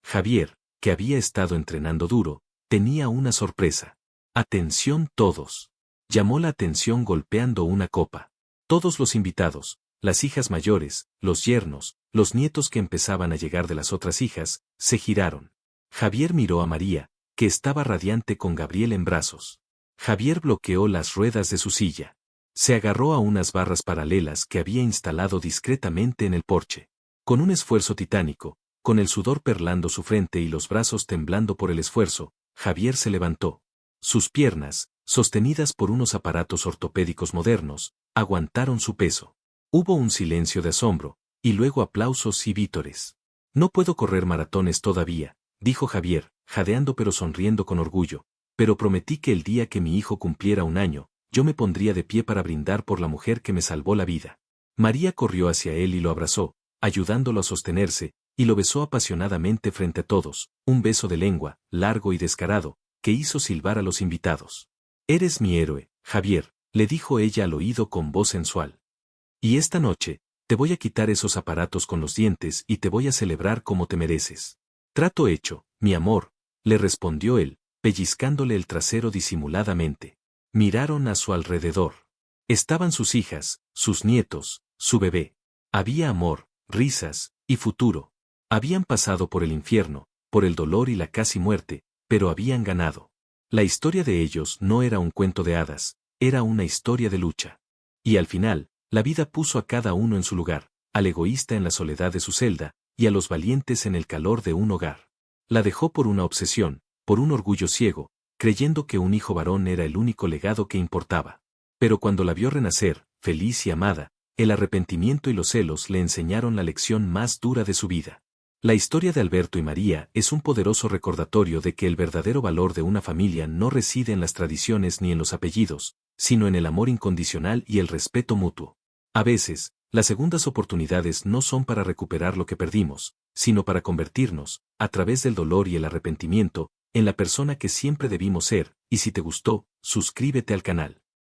Javier, que había estado entrenando duro, tenía una sorpresa. Atención todos. Llamó la atención golpeando una copa. Todos los invitados, las hijas mayores, los yernos, Los nietos que empezaban a llegar de las otras hijas, se giraron. Javier miró a María, que estaba radiante con Gabriel en brazos. Javier bloqueó las ruedas de su silla. Se agarró a unas barras paralelas que había instalado discretamente en el porche. Con un esfuerzo titánico, con el sudor perlando su frente y los brazos temblando por el esfuerzo, Javier se levantó. Sus piernas, sostenidas por unos aparatos ortopédicos modernos, aguantaron su peso. Hubo un silencio de asombro, y luego aplausos y vítores. No puedo correr maratones todavía, dijo Javier, jadeando pero sonriendo con orgullo, pero prometí que el día que mi hijo cumpliera 1 año, yo me pondría de pie para brindar por la mujer que me salvó la vida. María corrió hacia él y lo abrazó, ayudándolo a sostenerse, y lo besó apasionadamente frente a todos, un beso de lengua, largo y descarado, que hizo silbar a los invitados. Eres mi héroe, Javier, le dijo ella al oído con voz sensual. Y esta noche, te voy a quitar esos aparatos con los dientes y te voy a celebrar como te mereces. Trato hecho, mi amor, le respondió él, pellizcándole el trasero disimuladamente. Miraron a su alrededor. Estaban sus hijas, sus nietos, su bebé. Había amor, risas, y futuro. Habían pasado por el infierno, por el dolor y la casi muerte, pero habían ganado. La historia de ellos no era un cuento de hadas, era una historia de lucha. Y al final, la vida puso a cada uno en su lugar, al egoísta en la soledad de su celda, y a los valientes en el calor de un hogar. La dejó por una obsesión, por un orgullo ciego, creyendo que un hijo varón era el único legado que importaba. Pero cuando la vio renacer, feliz y amada, el arrepentimiento y los celos le enseñaron la lección más dura de su vida. La historia de Alberto y María es un poderoso recordatorio de que el verdadero valor de una familia no reside en las tradiciones ni en los apellidos, sino en el amor incondicional y el respeto mutuo. A veces, las segundas oportunidades no son para recuperar lo que perdimos, sino para convertirnos, a través del dolor y el arrepentimiento, en la persona que siempre debimos ser, y si te gustó, suscríbete al canal.